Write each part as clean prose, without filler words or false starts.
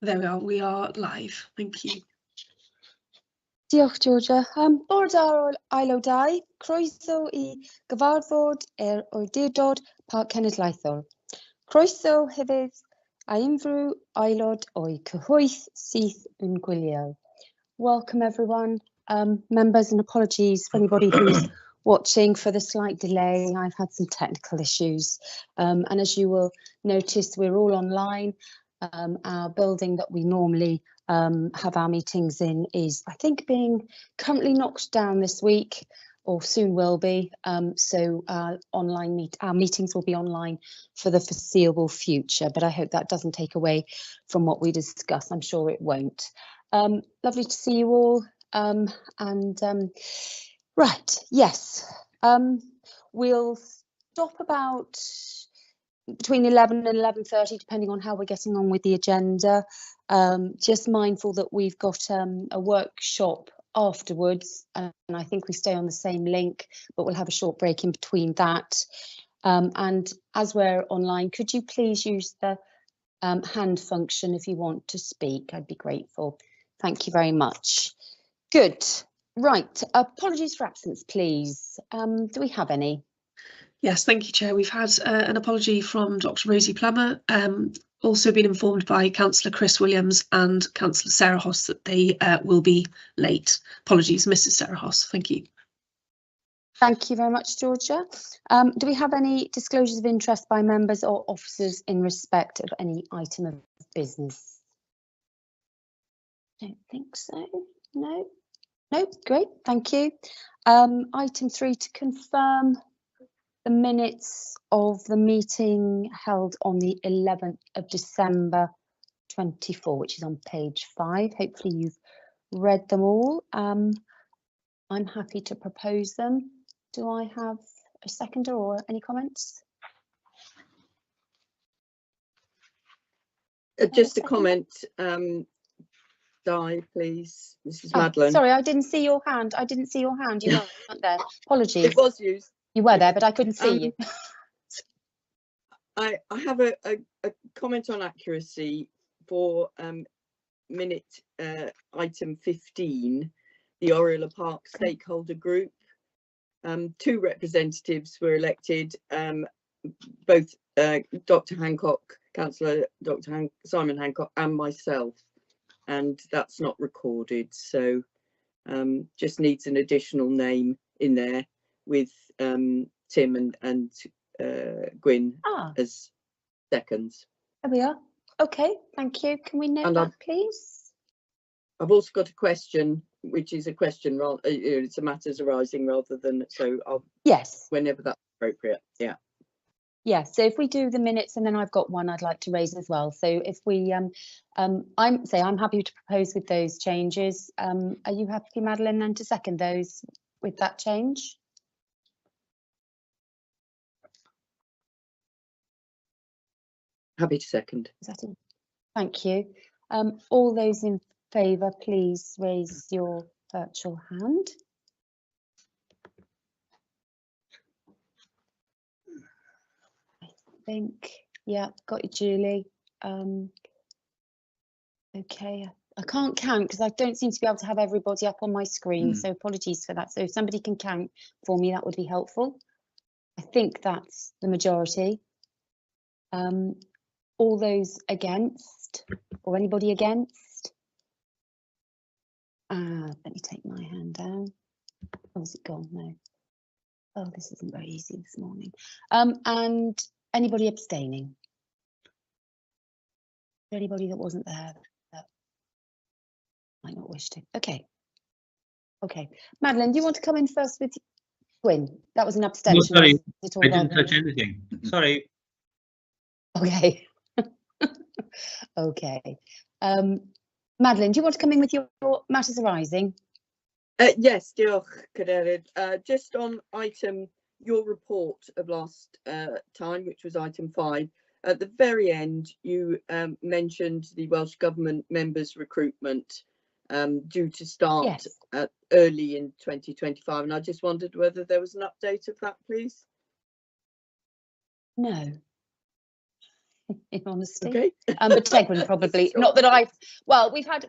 There we are. We are live. Thank you. Diolch, Georgia. Bord ar aelodau, croeso I gyfarfod Awdurdod Parc Cenedlaethol. Croeso hefyd a unrhyw aelod o'i cyhoedd sydd yn gwylio. Welcome everyone, members, and apologies for anybody who's watching for the slight delay. I've had some technical issues, and as you will notice, we're all online. Our building that we normally have our meetings in is, I think, being currently knocked down this week, or soon will be. So our meetings will be online for the foreseeable future, but I hope that doesn't take away from what we discuss. I'm sure it won't. Lovely to see you all. Right, yes, we'll stop about between 11 and 11:30, depending on how we're getting on with the agenda. Just mindful that we've got a workshop afterwards, and I think we stay on the same link, but we'll have a short break in between that. And as we're online, could you please use the hand function if you want to speak? I'd be grateful. Thank you very much. Good. Right. Apologies for absence, please. Do we have any? Yes, thank you, Chair. We've had an apology from Dr. Rosie Plummer. Also been informed by Councillor Chris Williams and Councillor Sarah Hoss that they will be late. Apologies, Mrs. Sarah Hoss. Thank you. Thank you very much, Georgia. Do we have any disclosures of interest by members or officers in respect of any item of business? Don't think so. No. No, great, thank you. Item 3, to confirm the minutes of the meeting held on the 11th of December 24, which is on page 5. Hopefully you've read them all. I'm happy to propose them. Do I have a seconder or any comments? Just a comment, Di, please, Mrs. Madeline. Sorry, I didn't see your hand. I didn't see your hand. You weren't there. Apologies. It was used. You were there, but I couldn't see you. I have a comment on accuracy for minute item 15, the Awdurdod Park stakeholder group. 2 representatives were elected, both Dr. Hancock, Councillor Dr. Simon Hancock, and myself, and that's not recorded, so just needs an additional name in there with Tim and Gwyn as seconds. There we are. Okay, thank you. Can we note that, please? I've also got a question, which is a question rather, it's a matters arising rather than, so I'll, yes, whenever that's appropriate. Yeah. Yeah, so if we do the minutes, and then I've got one I'd like to raise as well. So if we, I'm happy to propose with those changes. Are you happy, Madeline, then to second those with that change? Happy to second. Is that it? Thank you. All those in favour, please raise your virtual hand. Think, yeah, got you, Julie. Okay, I can't count because I don't seem to be able to have everybody up on my screen, so apologies for that. So if somebody can count for me, that would be helpful. I think that's the majority. All those against, or anybody against? Let me take my hand down. Oh, is it gone? No. Oh, this isn't very easy this morning. And anybody abstaining? Anybody that wasn't there that might not wish to? Okay. Okay. Madeline, do you want to come in first with Gwyn? That was an abstention. No, sorry, I didn't touch anything. Sorry. Okay. Okay. Madeline, do you want to come in with your matters arising? Yes, diolch, Cadeirydd. Just on your report of last time, which was item 5, at the very end, you mentioned the Welsh Government members' recruitment due to start early in 2025, and I just wondered whether there was an update of that, please. No. in honesty. Okay. But Tegwin probably, not that well, we've had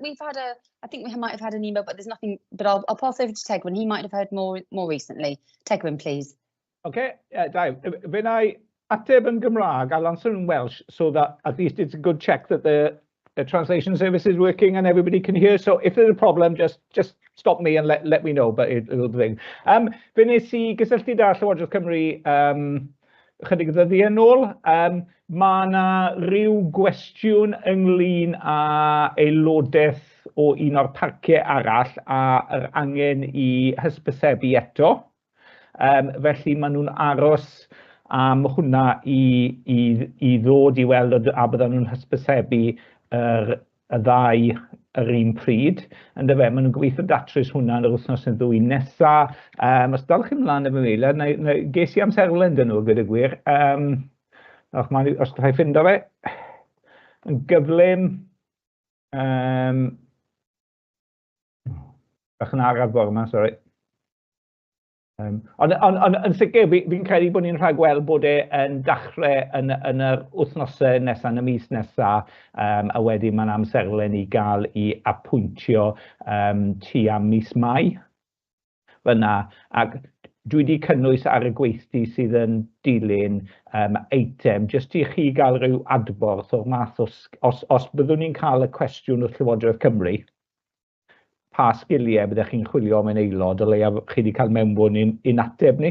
I think we might have had an email, but there's nothing, but I'll pass over to Tegwin. He might have heard more recently. Tegwin, please. Okay, Dave, when I ateb yn Gymraeg, I'll answer in Welsh so that at least it's a good check that the translation service is working and everybody can hear. So if there's a problem, just stop me and let me know, but it'll be thing. Fe nes I gysylltu â'r Llywodraeth Cymru chydig ddyddiau yn ôl. Mae yna ryw gwestiwn ynglyn â aelodaeth o un o'r parciau arall a yr angen I hysbysebu eto. Felly maen nhw'n aros am hwnna I ddod I weld a bydden nhw'n hysbysebu y ddau yr un pryd. Ynddo fe, maen nhw'n gobeithio datrys hwnna yn yr wythnos yn ddwy nesa. Os dalch chi'n mlaen efo mi, ges I amserlen dyn nhw gyda gwir. Os ddech chi'n ffindo fe, yn gyflym, bach yn araf bore yma, sori. Ond yn sicr, fi'n credu bod ni'n rhagweld bod e'n dechrau yn yr wythnosau nesaf, yn y mis nesaf, a wedyn mae'n amserlen I gael I apwyntio tua mis Mai. Fyna, ac dwi wedi cynnwys ar y gweithdy sydd yn dilyn eitem, jyst I chi gael rhyw adborth o'r math os byddwn ni'n cael y cwestiwn o'r Llywodraeth Cymru, pa sgiliau byddech chi'n chwilio am ein aelod, o leia chi wedi cael mewnbwn i'n ateb ni.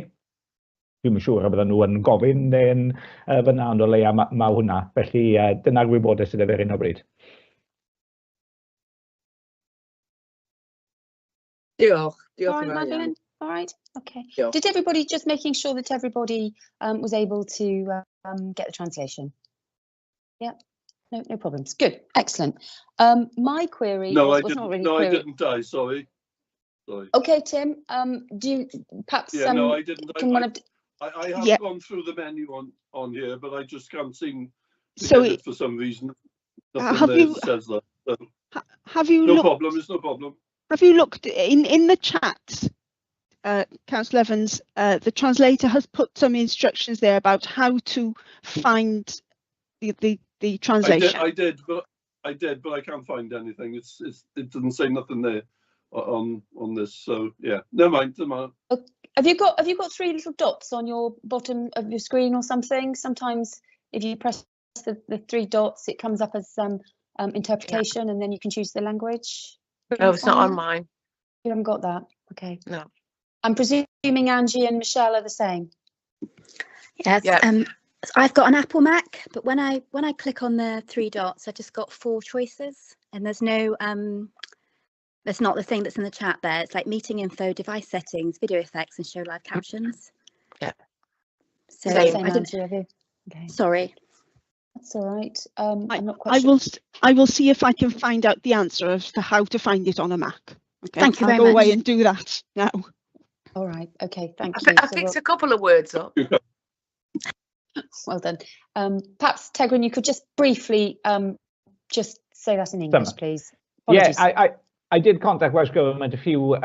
Dwi'n yn siŵr a bydden nhw yn gofyn neu'n fyna, ond o leia mae hwnna. Felly dyna'r wybodaeth sydd efo'r hyn o bryd. Diolch. All right, Magdalene. All right. Okay. Did everybody, just making sure that everybody was able to get the translation? Yeah. No problems. Good, excellent. My query was not really I didn't. Sorry. Okay, Tim. Do you perhaps? Yeah, no, I didn't. I have Yeah. gone through the menu on here, but I just can't seem to So get it for some reason. have Nothing you- there says that. So, Have you no looked? problem. It's no problem. Have you looked in the chat, Councillor Evans? The translator has put some instructions there about how to find the translation. I did, but I can't find anything. It doesn't say nothing there on this. So yeah, never mind. Have you got three little dots on your bottom of your screen or something? Sometimes if you press the three dots, it comes up as interpretation, and then you can choose the language. No, it's not on mine. You haven't got that. Okay. No. I'm presuming Angie and Michelle are the same. Yes. Yeah. I've got an Apple Mac, but when I click on the three dots, I just got 4 choices, and there's no there's not the thing that's in the chat there. It's like meeting info, device settings, video effects, and show live captions. Yeah. So Same I don't, Angie, have you? Okay. sorry. That's all right. I'm not quite I sure. will see if I can find out the answer as to how to find it on a Mac. Okay, Thank you I'll very go much. away and do that now. All right. Okay. Thank I you. So picked a couple of words up. well done. Perhaps Tegwin, you could just briefly just say that in English, please. Apologies. Yeah, I did contact Welsh Government a few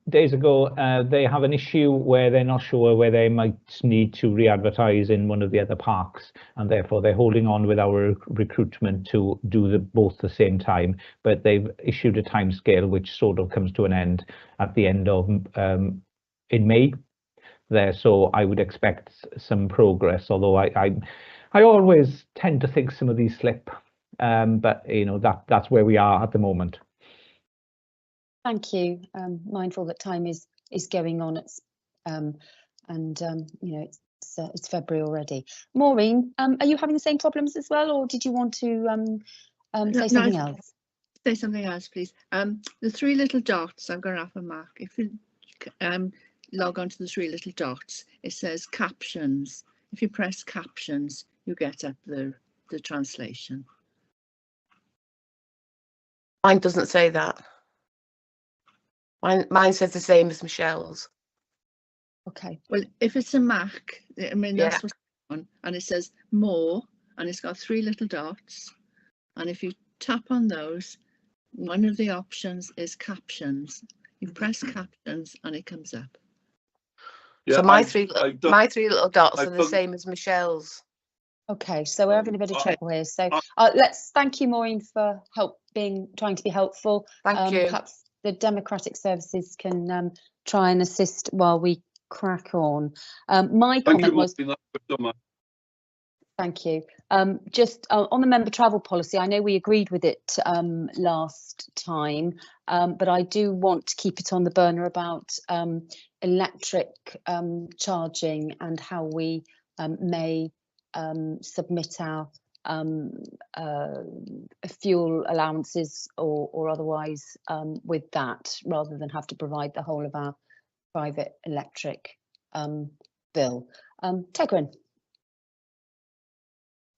days ago. They have an issue where they're not sure where they might need to re-advertise in one of the other parks, and therefore they're holding on with our recruitment to do both at the same time. But they've issued a timescale which sort of comes to an end at the end of in May. There, so I would expect some progress. Although I always tend to think some of these slip, but you know that's where we are at the moment. Thank you. Mindful that time is going on. It's you know, it's February already. Maureen, are you having the same problems as well, or did you want to say something else? Say something else, please. The 3 little dots, I've got an Apple Mac. If you log on to the 3 little dots, it says captions. If you press captions, you get up the translation. Mine doesn't say that. Mine says the same as Michelle's. Okay. Well, if it's a Mac, I mean, Yeah. that's what's on, and it says more, and it's got 3 little dots. And if you tap on those, one of the options is captions. You press captions and it comes up. Yeah, So my I've three done- little dots I've are the done- same as Michelle's. Okay, so we're having a bit of I- trouble here. So I- let's thank you, Maureen, for trying to be helpful. Thank you. Perhaps the Democratic Services can try and assist while we crack on. My Thank comment you, was, Maureen, that's so much. thank you. Just on the member travel policy, I know we agreed with it last time, but I do want to keep it on the burner about electric charging and how we may submit our fuel allowances or otherwise with that, rather than have to provide the whole of our private electric bill. Tegrin.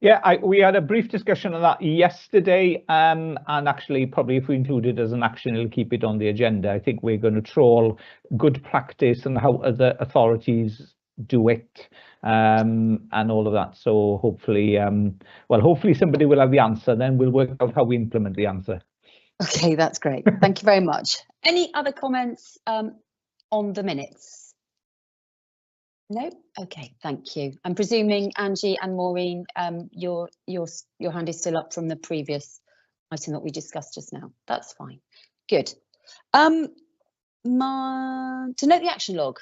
Yeah, we had a brief discussion on that yesterday, and actually probably if we include it as an action, it'll keep it on the agenda. I think we're going to trawl good practice and how other authorities do it, and all of that. So hopefully, hopefully somebody will have the answer, then we'll work out how we implement the answer. Okay, that's great. Thank you very much. Any other comments on the minutes? No? Okay, thank you. I'm presuming Angie and Maureen, your hand is still up from the previous item that we discussed just now. That's fine. Good. To note the action log,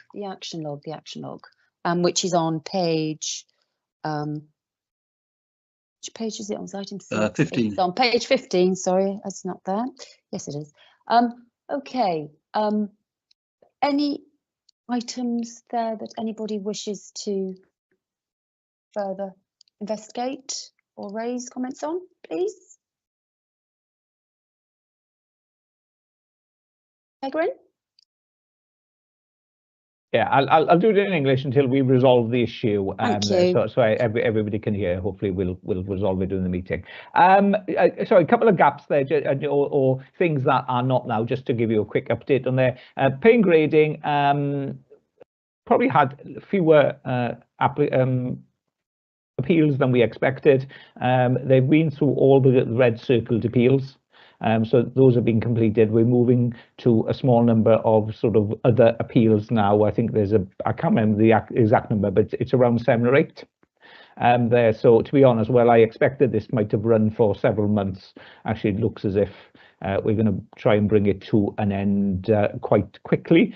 which is on page, which page is it on? It's item 6. 15. It's on page 15. Sorry, that's not there. Yes, it is. Okay. Any items there that anybody wishes to further investigate or raise comments on, please? Tegrin? Yeah, I'll do it in English until we resolve the issue. Thank you. So everybody can hear. Hopefully, we'll resolve it during the meeting. Sorry, a couple of gaps there, or things that are not now. Just to give you a quick update on there. Pay and grading probably had fewer appeals than we expected. They've been through all the red circled appeals. So those have been completed. We're moving to a small number of sort of other appeals now. I think there's I can't remember the exact number, but it's around 7 or 8 there. So to be honest, well, I expected this might have run for several months. Actually, it looks as if we're going to try and bring it to an end quite quickly.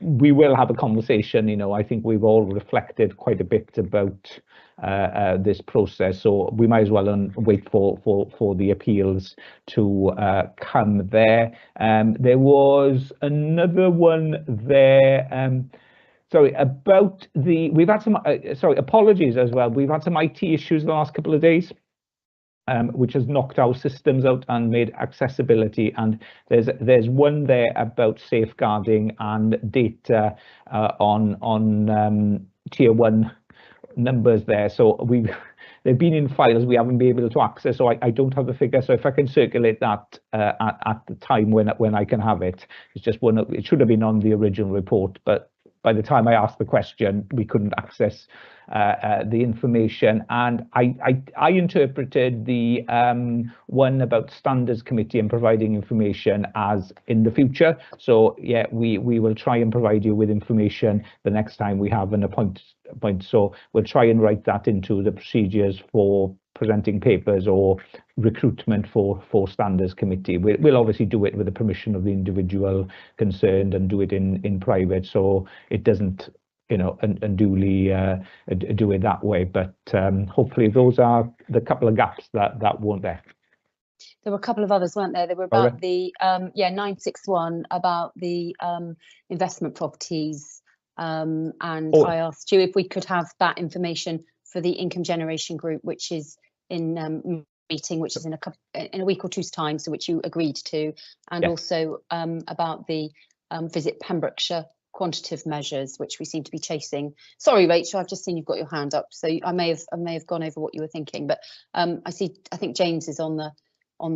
We will have a conversation. I think we've all reflected quite a bit about this process, so we might as well wait for the appeals to come there. There was another one there. Sorry, about we've had some apologies as well. We've had some IT issues the last couple of days, which has knocked our systems out and made accessibility. And there's one there about safeguarding and data on tier 1 numbers there. So they've been in files we haven't been able to access. So I don't have the figure. So if I can circulate that at the time when I can have it, it's just one. It should have been on the original report, but by the time I asked the question, we couldn't access the information. And I interpreted the one about standards committee and providing information as in the future. So yeah, we will try and provide you with information the next time we have an appointment. So we'll try and write that into the procedures for presenting papers or recruitment for standards committee. We'll obviously do it with the permission of the individual concerned and do it in private, so it doesn't unduly do it that way. But hopefully those are the couple of gaps that weren't there. There were a couple of others, weren't there? They were about the 961 about the investment properties, and I asked you if we could have that information for the income generation group, which is in meeting, which is in a week or two's time, so which you agreed to, and also about the Visit Pembrokeshire quantitative measures, which we seem to be chasing. Sorry, Rachel, I've just seen you've got your hand up, so I may have gone over what you were thinking, but I think James is on the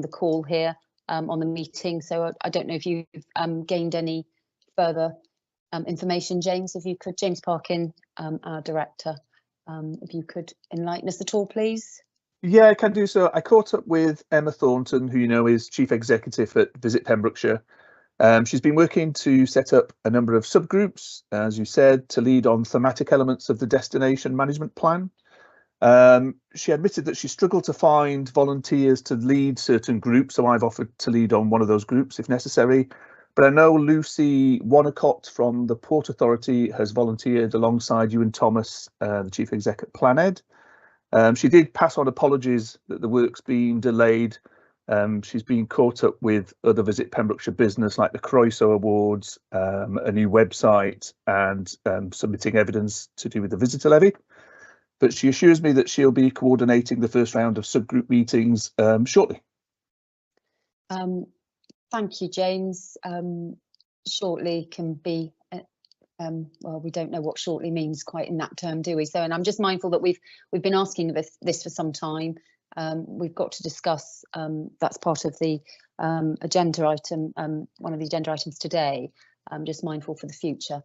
call here, on the meeting, so I don't know if you've gained any further information. James, if you could, James Parkin, our director, if you could enlighten us at all, please. Yeah, I can do so. I caught up with Emma Thornton, who is Chief Executive at Visit Pembrokeshire. She's been working to set up a number of subgroups, as you said, to lead on thematic elements of the destination management plan. She admitted that she struggled to find volunteers to lead certain groups, so I've offered to lead on one of those groups if necessary. But I know Lucy Wanacott from the Port Authority has volunteered alongside you and Thomas, the Chief Exec at Planed. She did pass on apologies that the work's been delayed. She's been caught up with other Visit Pembrokeshire business like the Croeso Awards, a new website, and submitting evidence to do with the visitor levy. But she assures me that she'll be coordinating the first round of subgroup meetings shortly. Thank you, James. Shortly can be, well, we don't know what shortly means quite in that term, do we? So, and I'm just mindful that we've been asking this for some time. We've got to discuss, that's part of the agenda item, one of the agenda items today. I'm just mindful for the future.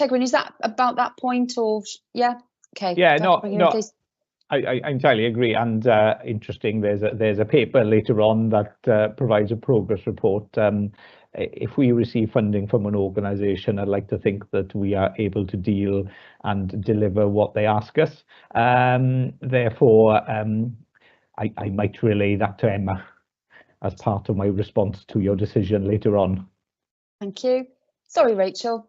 Tegwin, is that about that point, or yeah? Okay. Yeah, no. I entirely agree, and interesting. There's a paper later on that provides a progress report. If we receive funding from an organisation, I'd like to think that we are able to deal and deliver what they ask us. Therefore, I might relay that to Emma as part of my response to your decision later on. Thank you. Sorry, Rachel.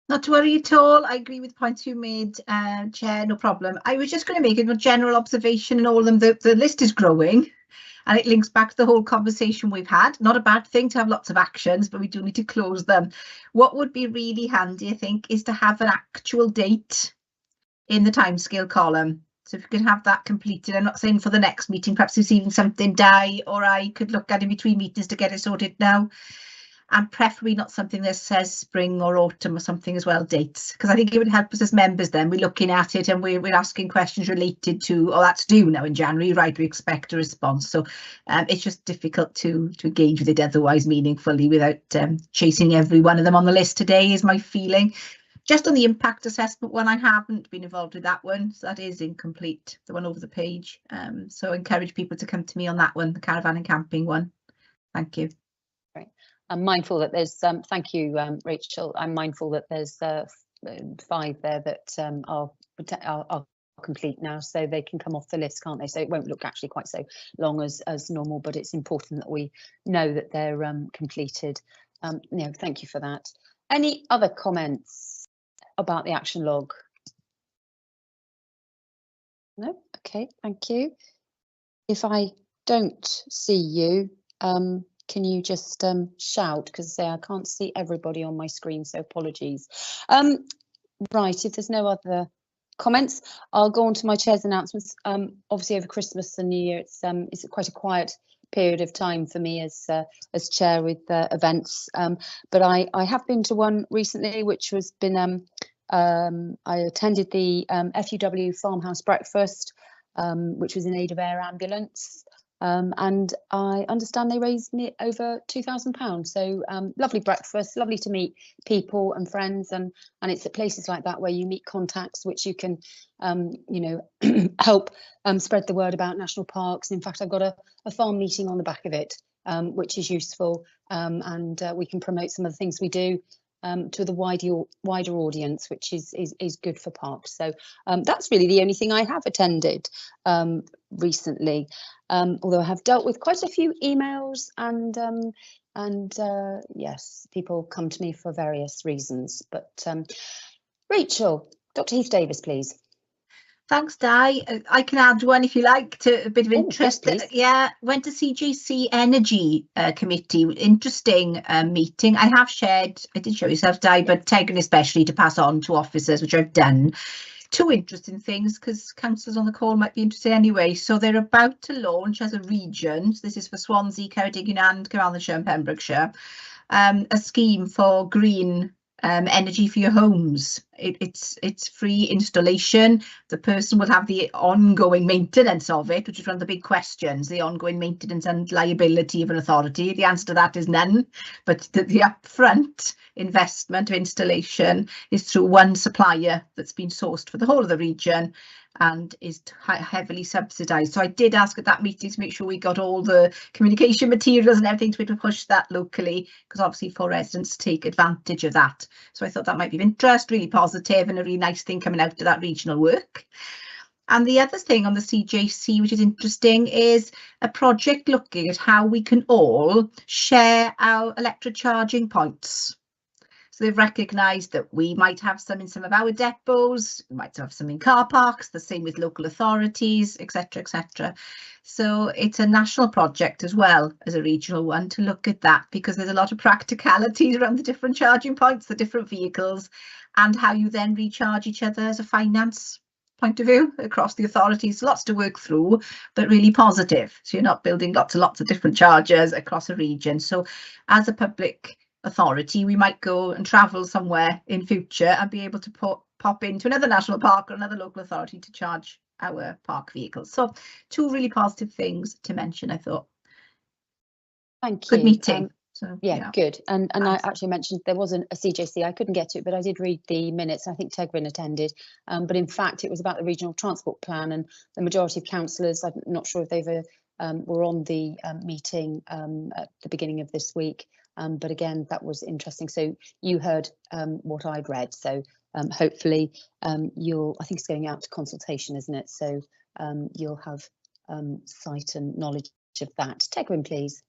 Not to worry at all. I agree with the points you made, Chair, no problem. I was just going to make a general observation in all of them. The list is growing and it links back to the whole conversation we've had. Not a bad thing to have lots of actions, but we do need to close them. What would be really handy, I think, is to have an actual date in the timescale column. So if you could have that completed, I'm not saying for the next meeting, perhaps receiving something Di or I could look at in between meetings to get it sorted now. And preferably not something that says spring or autumn or something as well, dates, because I think it would help us as members. Then we're looking at it and we're asking questions related to, oh, that's due now in January, right? We expect a response. So it's just difficult to engage with it otherwise meaningfully without chasing every one of them on the list today, is my feeling. Just on the impact assessment one, I haven't been involved with that one, so that is incomplete, the one over the page. So I encourage people to come to me on that one, the caravan and camping one. Thank you. I'm mindful that there's thank you, Rachel. I'm mindful that there's 5 there that are complete now, so they can come off the list, can't they? So it won't look actually quite so long as normal, but it's important that we know that they're completed. No, thank you for that. Any other comments about the action log? No? Okay, thank you. If I don't see you, can you just shout, because I can't see everybody on my screen, so apologies. Right, if there's no other comments, I'll go on to my chair's announcements. Obviously over Christmas and New Year, it's quite a quiet period of time for me as chair with events, but I have been to one recently, which has been I attended the FUW farmhouse breakfast, which was in aid of air ambulance. And I understand they raised over £2,000. So lovely breakfast, lovely to meet people and friends, and it's at places like that where you meet contacts which you can, you know, help spread the word about national parks. In fact, I've got a farm meeting on the back of it, which is useful, and we can promote some of the things we do to the wider audience, which is good for parks. So that's really the only thing I have attended recently, although I have dealt with quite a few emails and yes, people come to me for various reasons. But Rachel, Dr. Heath Davis, please. Thanks, Di. I can add one if you like, to a bit of interest. Yes, yeah, went to CJC Energy Committee. Interesting meeting. I have shared, I did show yourself, Di, but taken especially to pass on to officers, which I've done. 2 interesting things, because councillors on the call might be interested anyway. So they're about to launch as a region, so this is for Swansea, Ceredigion and Carmarthenshire and Pembrokeshire, a scheme for green energy for your homes. It's free installation. The person will have the ongoing maintenance of it, which is one of the big questions, the ongoing maintenance and liability of an authority. The answer to that is none, but the upfront investment of installation is through one supplier that's been sourced for the whole of the region, and is heavily subsidised. So I did ask at that meeting to make sure we got all the communication materials and everything to be able to push that locally, because obviously for residents to take advantage of that. So I thought that might be of interest, really positive and a really nice thing coming out of that regional work. And the other thing on the CJC, which is interesting, is a project looking at how we can all share our electric charging points. So they've recognised that we might have some in some of our depots, we might have some in car parks, the same with local authorities, etc., etc. So it's a national project as well as a regional one to look at that, because there's a lot of practicalities around the different charging points, the different vehicles, and how you then recharge each other as a finance point of view across the authorities. Lots to work through, but really positive. So you're not building lots and lots of different chargers across a region. So as a public authority, we might go and travel somewhere in future and be able to pop into another national park or another local authority to charge our park vehicles. So two really positive things to mention, I thought. Thank you. Good meeting. So, yeah, good. And I actually mentioned there wasn't a CJC. I couldn't get to it, but I did read the minutes. I think Tegrin attended. But in fact, it was about the regional transport plan, and the majority of councillors, I'm not sure if they've were on the meeting at the beginning of this week. But again, that was interesting. So you heard what I'd read. So hopefully I think it's going out to consultation, isn't it? So you'll have sight and knowledge of that. Tegrin, please.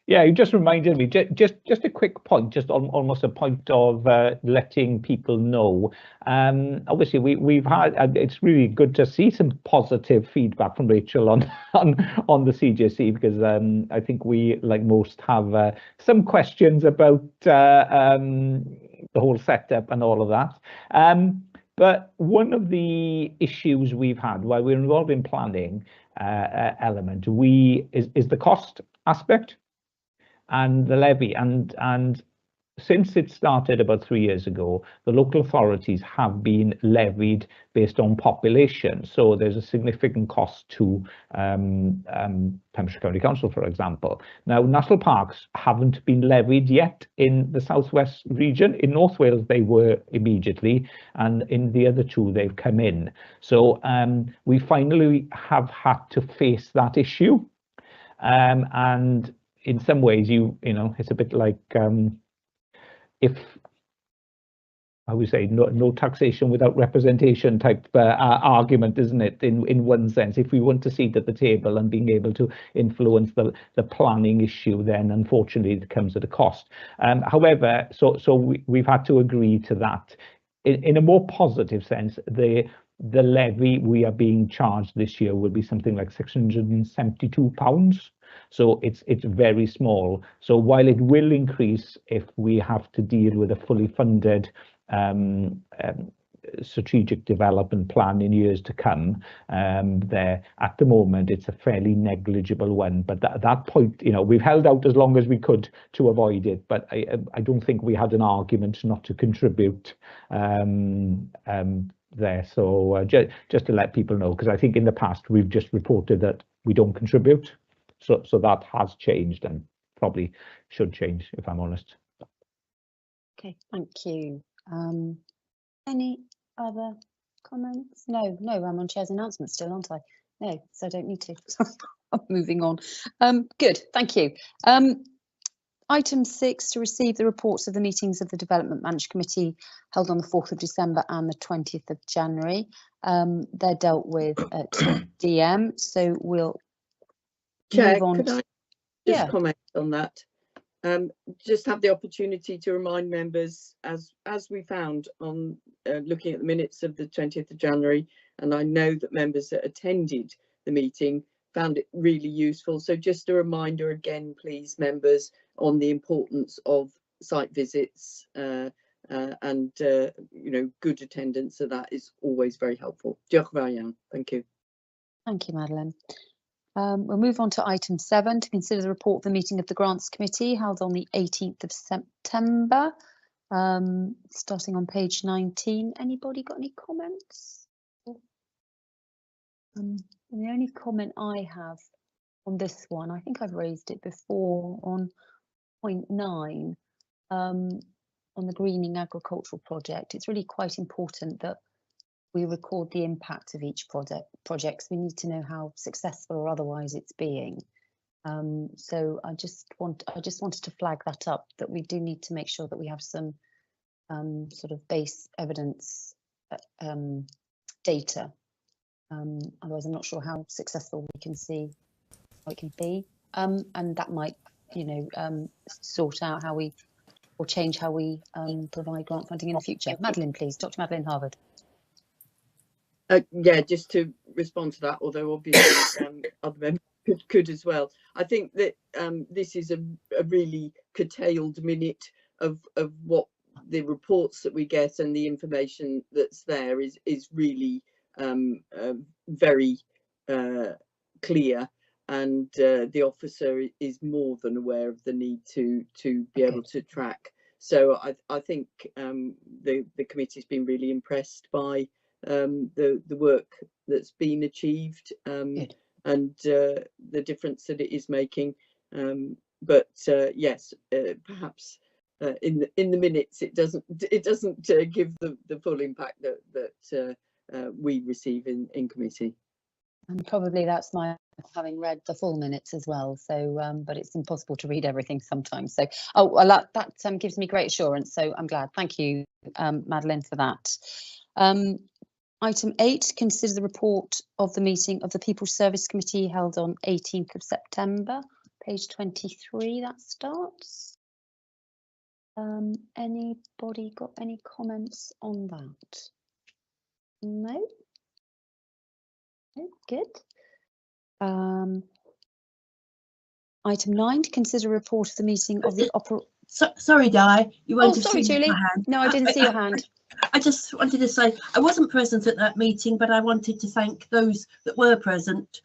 Yeah, you just reminded me, just a quick point, just almost a point of letting people know. Obviously, we've had, it's really good to see some positive feedback from Rachel on the CJC, because I think we, like most, have some questions about the whole setup and all of that. But one of the issues we've had while we're involved in planning element is the cost aspect and the levy, and since it started about 3 years ago, the local authorities have been levied based on population. So there's a significant cost to Pembrokeshire County Council, for example. Now, national parks haven't been levied yet in the southwest region. In North Wales, they were immediately, and in the other two, they've come in. So we finally have had to face that issue, and in some ways, you know, it's a bit like if I would say no taxation without representation type argument, isn't it? In one sense, if we want a seat at the table and being able to influence the planning issue, then unfortunately it comes at a cost. However, so we've had to agree to that. In a more positive sense, the levy we are being charged this year will be something like £672. So it's very small. So while it will increase if we have to deal with a fully funded strategic development plan in years to come, there at the moment it's a fairly negligible one. But at that point, you know, we've held out as long as we could to avoid it. But I don't think we had an argument not to contribute there. So just to let people know, because I think in the past we've just reported that we don't contribute. So that has changed and probably should change, if I'm honest. Okay, thank you. Any other comments? No, I'm on Chair's announcements still, aren't I? No, so I don't need to. I'm moving on. Good, thank you. Item 6, to receive the reports of the meetings of the Development Management Committee held on the 4th of December and the 20th of January. They're dealt with at DM, so we'll Chair, move on. could I just comment on that? Just have the opportunity to remind members, as we found on looking at the minutes of the 20th of January, and I know that members that attended the meeting found it really useful. So just a reminder again, please, members, on the importance of site visits and you know, good attendance. So that is always very helpful. Diolch yn fawr iawn. Thank you. Thank you, Madeleine. We'll move on to item 7, to consider the report of the meeting of the Grants Committee held on the 18th of September, starting on page 19. Anybody got any comments? The only comment I have on this one, I think I've raised it before on point 9, on the greening agricultural project. It's really quite important that we record the impact of each project. We need to know how successful or otherwise it's being. So I just wanted to flag that up, that we do need to make sure that we have some sort of base evidence data. Otherwise, I'm not sure how successful we can see how it can be, and that might, sort out how we, or change how we provide grant funding in the future. Madeline, please, Dr. Madeline Harvard. Yeah, just to respond to that, although obviously other members could as well. I think that this is a really curtailed minute of what the reports that we get and the information that's there is really very clear, and the officer is more than aware of the need to be able to track. So I think the committee's been really impressed by the work that's been achieved, and the difference that it is making. But yes, perhaps in the minutes it doesn't give the full impact that we receive in committee. And probably that's my having read the full minutes as well. So, but it's impossible to read everything sometimes. So, oh, well, that gives me great assurance. So I'm glad. Thank you, Madeline, for that. Item 8, consider the report of the meeting of the People's Service Committee held on 18th of September, page 23, that starts. Anybody got any comments on that? No? No, good. Item 9, to consider a report of the meeting of the Sorry, Di, you won't have sorry, seen Julie. my hand. No, I didn't see your hand. I just wanted to say I wasn't present at that meeting, but I wanted to thank those that were present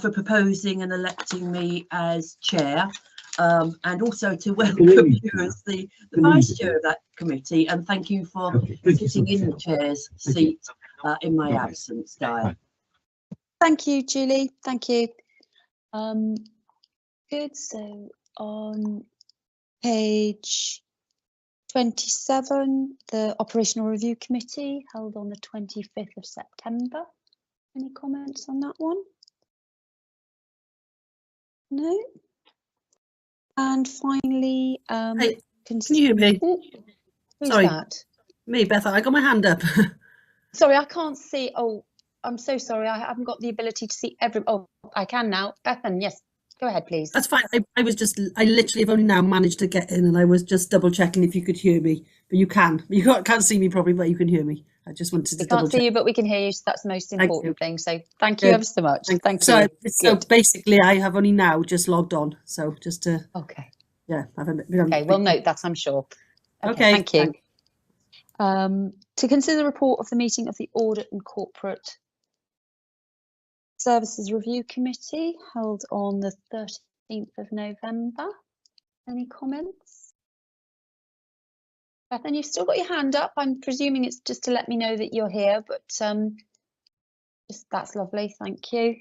for proposing and electing me as chair, and also to welcome you as the vice chair of that committee, and thank you for sitting in the chair's seat in my absence, Di. Thank you, Julie. Thank you. Good. So on page 27, the Operational Review Committee held on the 25th of September. Any comments on that one? No. And finally, hey, can you hear me? Who's Sorry, that? Me, Beth. I got my hand up. Sorry, I can't see. Oh, I'm so sorry. I haven't got the ability to see every. Oh, I can now. Bethan, yes. Go ahead, please. That's fine. I literally have only now managed to get in, and I was just double checking if you could hear me. But you can. You can't see me probably, but you can hear me. I just wanted to double check. We can't see you, but we can hear you. So that's the most important thing. So thank you ever so much. Thank you. So basically, I have only now just logged on. So just to. Okay. Yeah. Okay. We'll note that, I'm sure. Okay. Thank you. To consider the report of the meeting of the Audit and Corporate Services Review Committee held on the 13th of November. Any comments? Bethan, you've still got your hand up. I'm presuming it's just to let me know that you're here, but just that's lovely. Thank you.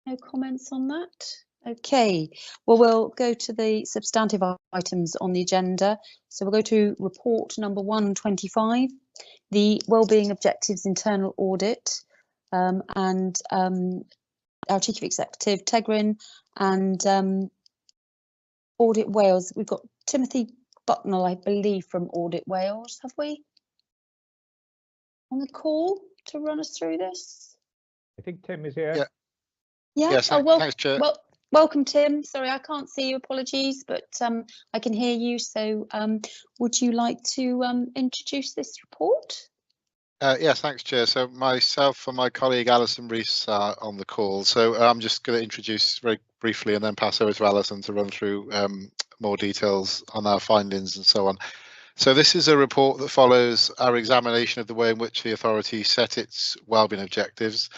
No comments on that. Okay, well, we'll go to the substantive items on the agenda. So we'll go to report number 125, the Wellbeing Objectives Internal Audit. And our Chief Executive, Tegrin, and Audit Wales. We've got Timothy Bucknell, I believe, from Audit Wales, have we? On the call to run us through this? I think Tim is here. Yeah. Yeah. Yes, thanks, Chair. Well, welcome, Tim. Sorry, I can't see you. Apologies, but I can hear you. So would you like to introduce this report? Yes, thanks, Chair. So myself and my colleague Alison Rees are on the call. So I'm just going to introduce very briefly and then pass over to Alison to run through more details on our findings and so on. So this is a report that follows our examination of the way in which the authority set its wellbeing objectives.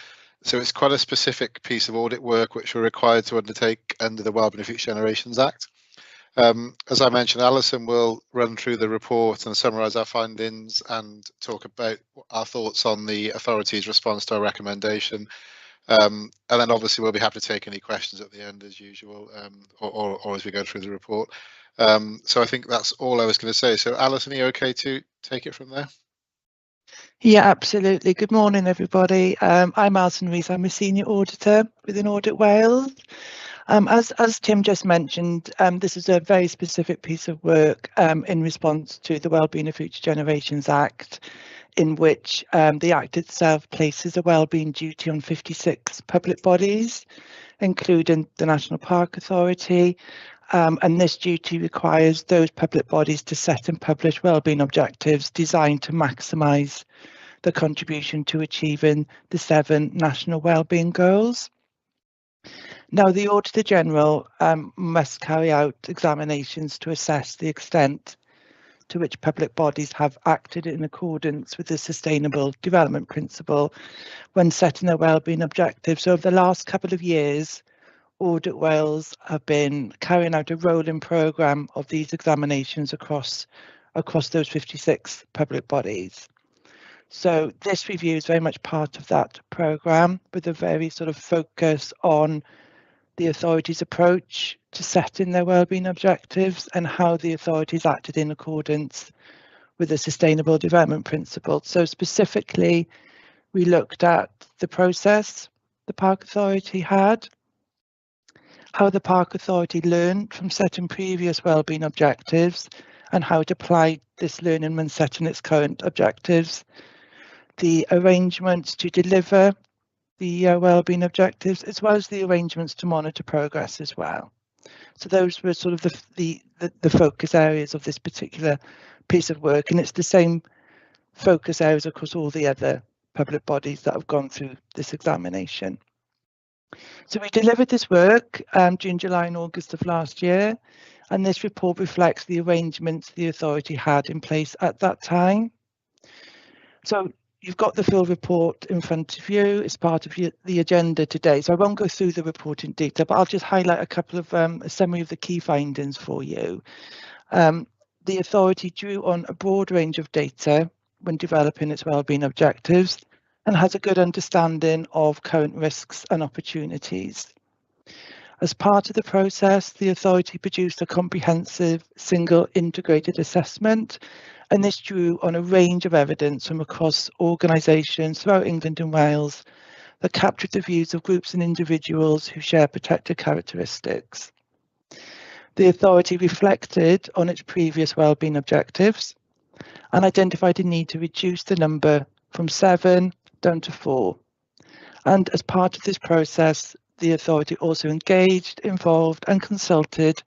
So it's quite a specific piece of audit work which we're required to undertake under the Wellbeing of Future Generations Act. As I mentioned, Alison will run through the report and summarise our findings and talk about our thoughts on the authority's response to our recommendation. And then obviously we'll be happy to take any questions at the end as usual, or as we go through the report. So I think that's all I was going to say. So Alison, are you okay to take it from there? Yeah, absolutely. Good morning, everybody. I'm Alison Rees. I'm a senior auditor within Audit Wales. As Tim just mentioned, this is a very specific piece of work in response to the Wellbeing of Future Generations Act, in which the Act itself places a wellbeing duty on 56 public bodies, including the National Park Authority. And this duty requires those public bodies to set and publish wellbeing objectives designed to maximise the contribution to achieving the 7 national wellbeing goals. Now, the Auditor General must carry out examinations to assess the extent to which public bodies have acted in accordance with the Sustainable Development Principle when setting their wellbeing objectives. So over the last couple of years, Audit Wales have been carrying out a rolling programme of these examinations across those 56 public bodies. So this review is very much part of that programme, with a very sort of focus on the authority's approach to setting their wellbeing objectives and how the authorities acted in accordance with the Sustainable Development Principle. So specifically, we looked at the process the Parc Authority had, how the Parc Authority learned from setting previous wellbeing objectives and how it applied this learning when setting its current objectives, the arrangements to deliver the wellbeing objectives, as well as the arrangements to monitor progress as well. So those were sort of the focus areas of this particular piece of work, and it's the same focus areas across all the other public bodies that have gone through this examination. So we delivered this work during July and August of last year, and this report reflects the arrangements the authority had in place at that time. So you've got the full report in front of you as part of the agenda today. So I won't go through the report in detail, but I'll just highlight a couple of a summary of the key findings for you. The authority drew on a broad range of data when developing its wellbeing objectives and has a good understanding of current risks and opportunities. As part of the process, the authority produced a comprehensive single integrated assessment, and this drew on a range of evidence from across organisations throughout England and Wales that captured the views of groups and individuals who share protected characteristics. The authority reflected on its previous wellbeing objectives and identified a need to reduce the number from 7 down to 4. And as part of this process, the authority also engaged, involved and consulted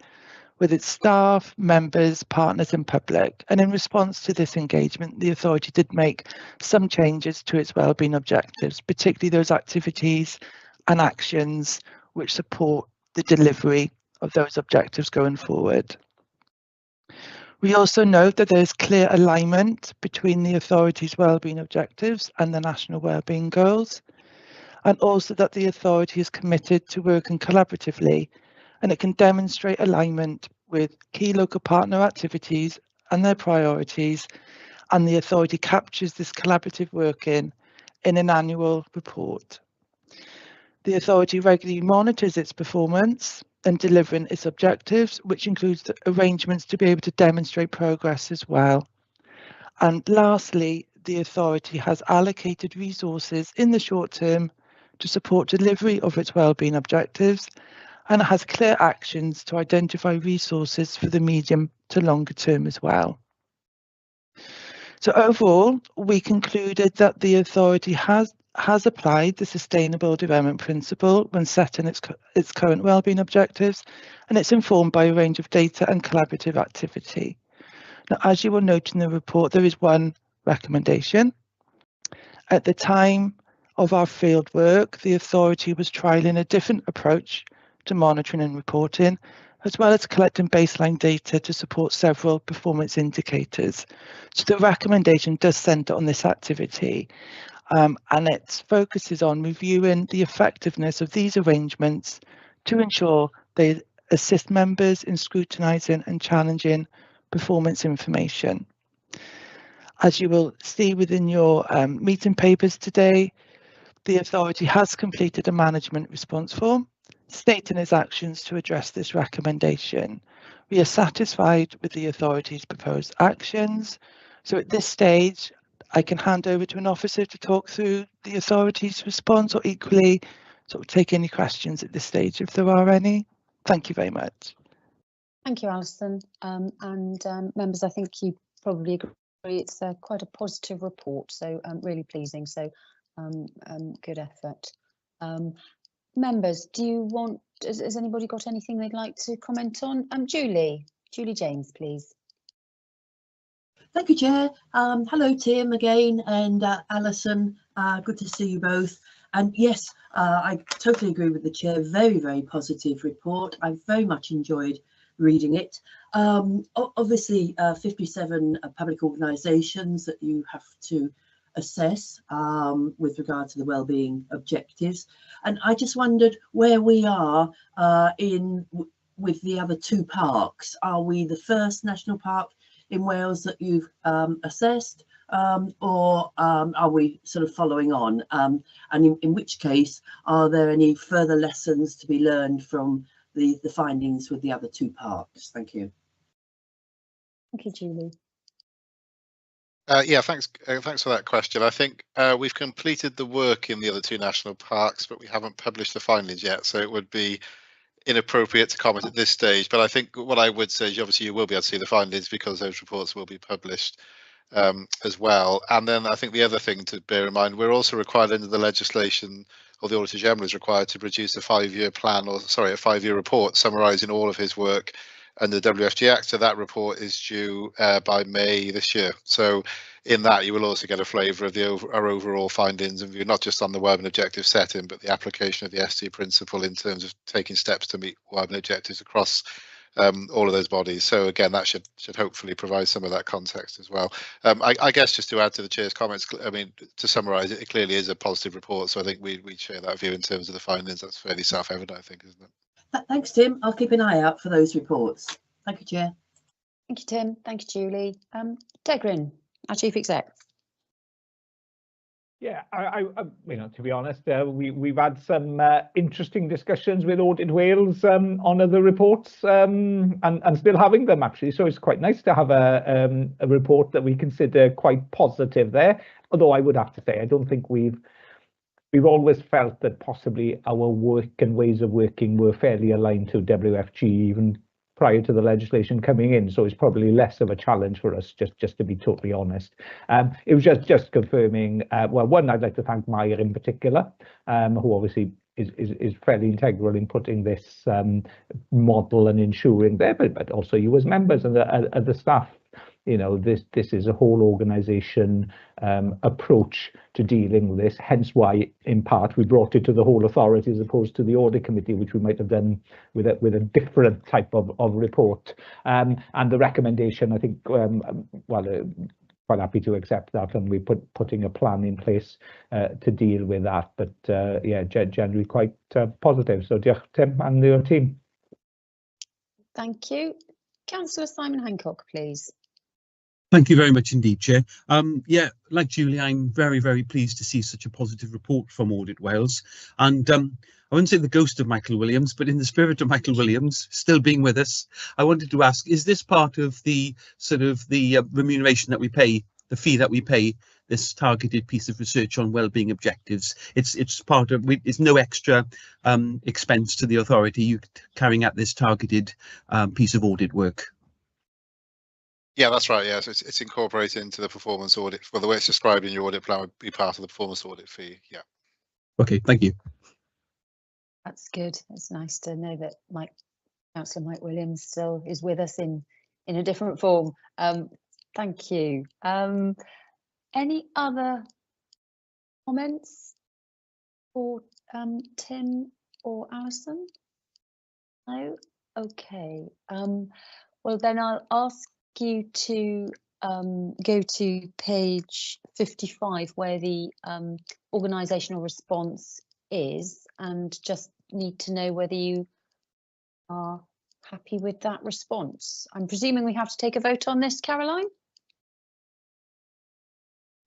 with its staff, members, partners and public. And in response to this engagement, the authority did make some changes to its wellbeing objectives, particularly those activities and actions which support the delivery of those objectives going forward. We also note that there is clear alignment between the authority's wellbeing objectives and the national wellbeing goals, and also that the authority is committed to working collaboratively, and it can demonstrate alignment with key local partner activities and their priorities, and the authority captures this collaborative working in an annual report. The authority regularly monitors its performance and delivering its objectives, which includes the arrangements to be able to demonstrate progress as well. And lastly, the authority has allocated resources in the short term to support delivery of its wellbeing objectives, and it has clear actions to identify resources for the medium to longer term as well. So overall, we concluded that the authority has applied the Sustainable Development Principle when setting its current wellbeing objectives, and it's informed by a range of data and collaborative activity. Now, as you will note in the report, there is one recommendation. At the time of our field work, the authority was trialling a different approach to monitoring and reporting, as well as collecting baseline data to support several performance indicators. So the recommendation does centre on this activity, and it focuses on reviewing the effectiveness of these arrangements to ensure they assist members in scrutinising and challenging performance information. As you will see within your meeting papers today, the authority has completed a management response form stating its actions to address this recommendation. We are satisfied with the authority's proposed actions. So at this stage, I can hand over to an officer to talk through the authority's response, or equally sort of take any questions at this stage if there are any. Thank you very much. Thank you, Alison. Members, I think you probably agree it's quite a positive report, so really pleasing. So good effort. Members, do you want? Has anybody got anything they'd like to comment on? Julie James, please. Thank you, Chair. Hello, Tim, again, and Alison. Good to see you both. And yes, I totally agree with the Chair. Very, very positive report. I very much enjoyed reading it. Obviously, 57 public organisations that you have to assess with regard to the wellbeing objectives. And I just wondered where we are with the other two parks. Are we the first national park in Wales that you've assessed, or are we sort of following on? And in which case, are there any further lessons to be learned from the findings with the other two parks? Thank you. Thank you, Julie. Yeah, thanks for that question. I think we've completed the work in the other two national parks, but we haven't published the findings yet, so it would be inappropriate to comment at this stage. But I think what I would say is obviously you will be able to see the findings because those reports will be published as well. And then I think the other thing to bear in mind, we're also required under the legislation, or the Auditor General is required to produce a 5-year plan, or sorry, a 5-year report summarising all of his work under the WFG Act. So that report is due by May this year. So in that you will also get a flavour of our overall findings and view, not just on the wellbeing objective setting, but the application of the ST principle in terms of taking steps to meet wellbeing objectives across all of those bodies. So again, that should hopefully provide some of that context as well. I guess just to add to the Chair's comments, I mean, to summarise it, it clearly is a positive report. So I think we share that view in terms of the findings. That's fairly self-evident, I think, isn't it? Thanks, Tim. I'll keep an eye out for those reports. Thank you, Chair. Thank you, Tim. Thank you, Julie. Degrin, our Chief Exec. Yeah, you know, to be honest, we've had some interesting discussions with Audit Wales on other reports, and still having them actually. So it's quite nice to have a report that we consider quite positive there. Although I would have to say, I don't think we've always felt that possibly our work and ways of working were fairly aligned to WFG even prior to the legislation coming in, so it's probably less of a challenge for us, just to be totally honest. It was just confirming, well, one, I'd like to thank Maya in particular, who obviously is fairly integral in putting this model and ensuring there, but also you as members and the staff. You know, this is a whole organisation approach to dealing with this, hence why in part we brought it to the whole authority as opposed to the audit committee, which we might have done with a different type of report. And the recommendation, I think, quite happy to accept that, and we're putting a plan in place to deal with that. But yeah, generally quite positive. So diolch, Tim and your team. Thank you. Councillor Simon Hancock, please. Thank you very much indeed, Chair. Yeah, like Julie, I'm very, very pleased to see such a positive report from Audit Wales. And I wouldn't say the ghost of Michael Williams, but in the spirit of Michael Williams still being with us, I wanted to ask, is this part of the sort of the remuneration that we pay, the fee that we pay, this targeted piece of research on wellbeing objectives? It's part of, it's no extra expense to the authority, you carrying out this targeted piece of audit work. Yeah, that's right. Yeah, so it's incorporated into the performance audit. Well, the way it's described in your audit plan would be part of the performance audit fee. Yeah. Okay, thank you. That's good. It's nice to know that Councillor Mike Williams still is with us in a different form. Thank you. Any other comments for Tim or Alison? No? Okay. Well, then I'll ask you to go to page 55 where the organisational response is, and just need to know whether you are happy with that response. I'm presuming we have to take a vote on this, Caroline?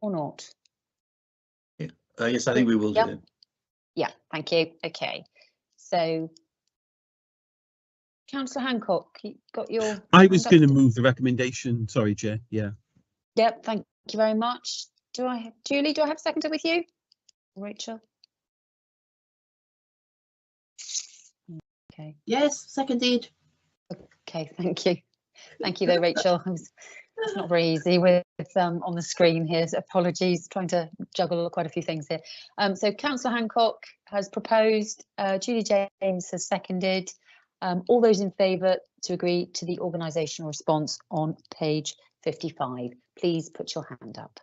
Or not? Yeah. Yes, I think we will do it. Yeah, thank you. Okay, so Councillor Hancock, you got your... I was going to move the recommendation. Sorry, Chair. Yeah. Yep, thank you very much. Julie, do I have seconded with you? Rachel? Okay. Yes, seconded. Okay, thank you. Thank you though, Rachel. It's not very easy with on the screen here, so apologies, trying to juggle quite a few things here. So Councillor Hancock has proposed, Julie James has seconded. All those in favour to agree to the organisational response on page 55, please put your hand up.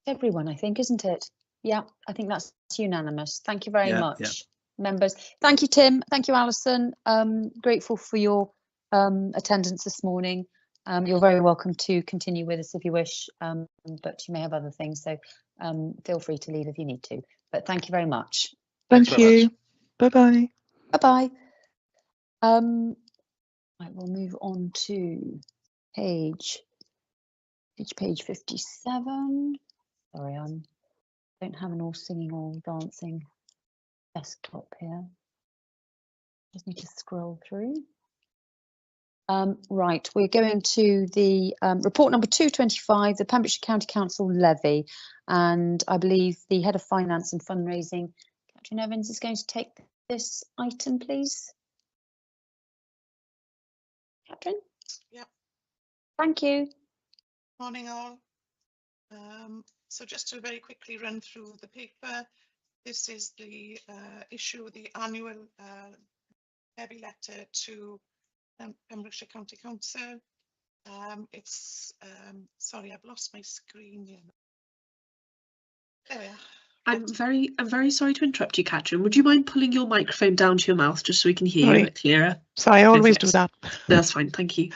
Everyone, I think, isn't it? Yeah, I think that's unanimous. Thank you very much, members. Thank you, Tim. Thank you, Alison. Grateful for your attendance this morning. You're very welcome to continue with us if you wish, but you may have other things, so feel free to leave if you need to. But thank you very much. Thank you. Bye-bye. Bye-bye. Right, we'll move on to page 57. Sorry, I don't have an all singing, all dancing desktop here. Just need to scroll through. Right, we're going to the report number 225, the Pembrokeshire County Council levy, and I believe the Head of Finance and Fundraising, Catherine Evans, is going to take this item, please. Catherine? Yep. Thank you. Morning all. So just to very quickly run through the paper, this is the issue, the annual levy letter to Pembrokeshire County Council. Sorry, I've lost my screen here. There we are. I'm very sorry to interrupt you, Catherine. Would you mind pulling your microphone down to your mouth just so we can hear you a bit clearer? Sorry, I always do that. That's fine, thank you.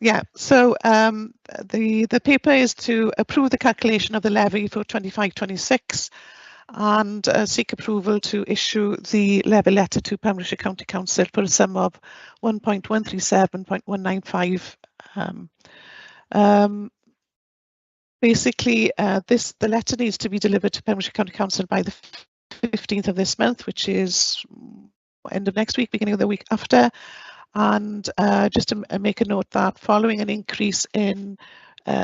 Yeah, so the paper is to approve the calculation of the levy for 25-26 and seek approval to issue the levy letter to Pembrokeshire County Council for a sum of 1.137.195. Basically, the letter needs to be delivered to Pembrokeshire County Council by the 15th of this month, which is end of next week, beginning of the week after. And just to make a note that following an increase in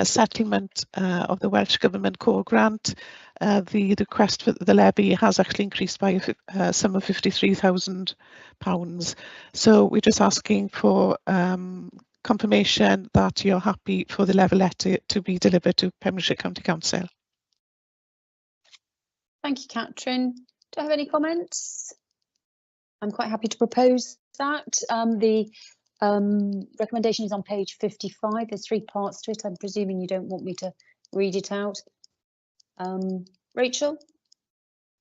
settlement of the Welsh Government core grant, the request for the levy has actually increased by a sum of £53,000. So we're just asking for confirmation that you're happy for the levy letter to be delivered to Pembrokeshire County Council. Thank you, Catherine. Do I have any comments? I'm quite happy to propose that. The recommendation is on page 55. There's 3 parts to it. I'm presuming you don't want me to read it out. Rachel?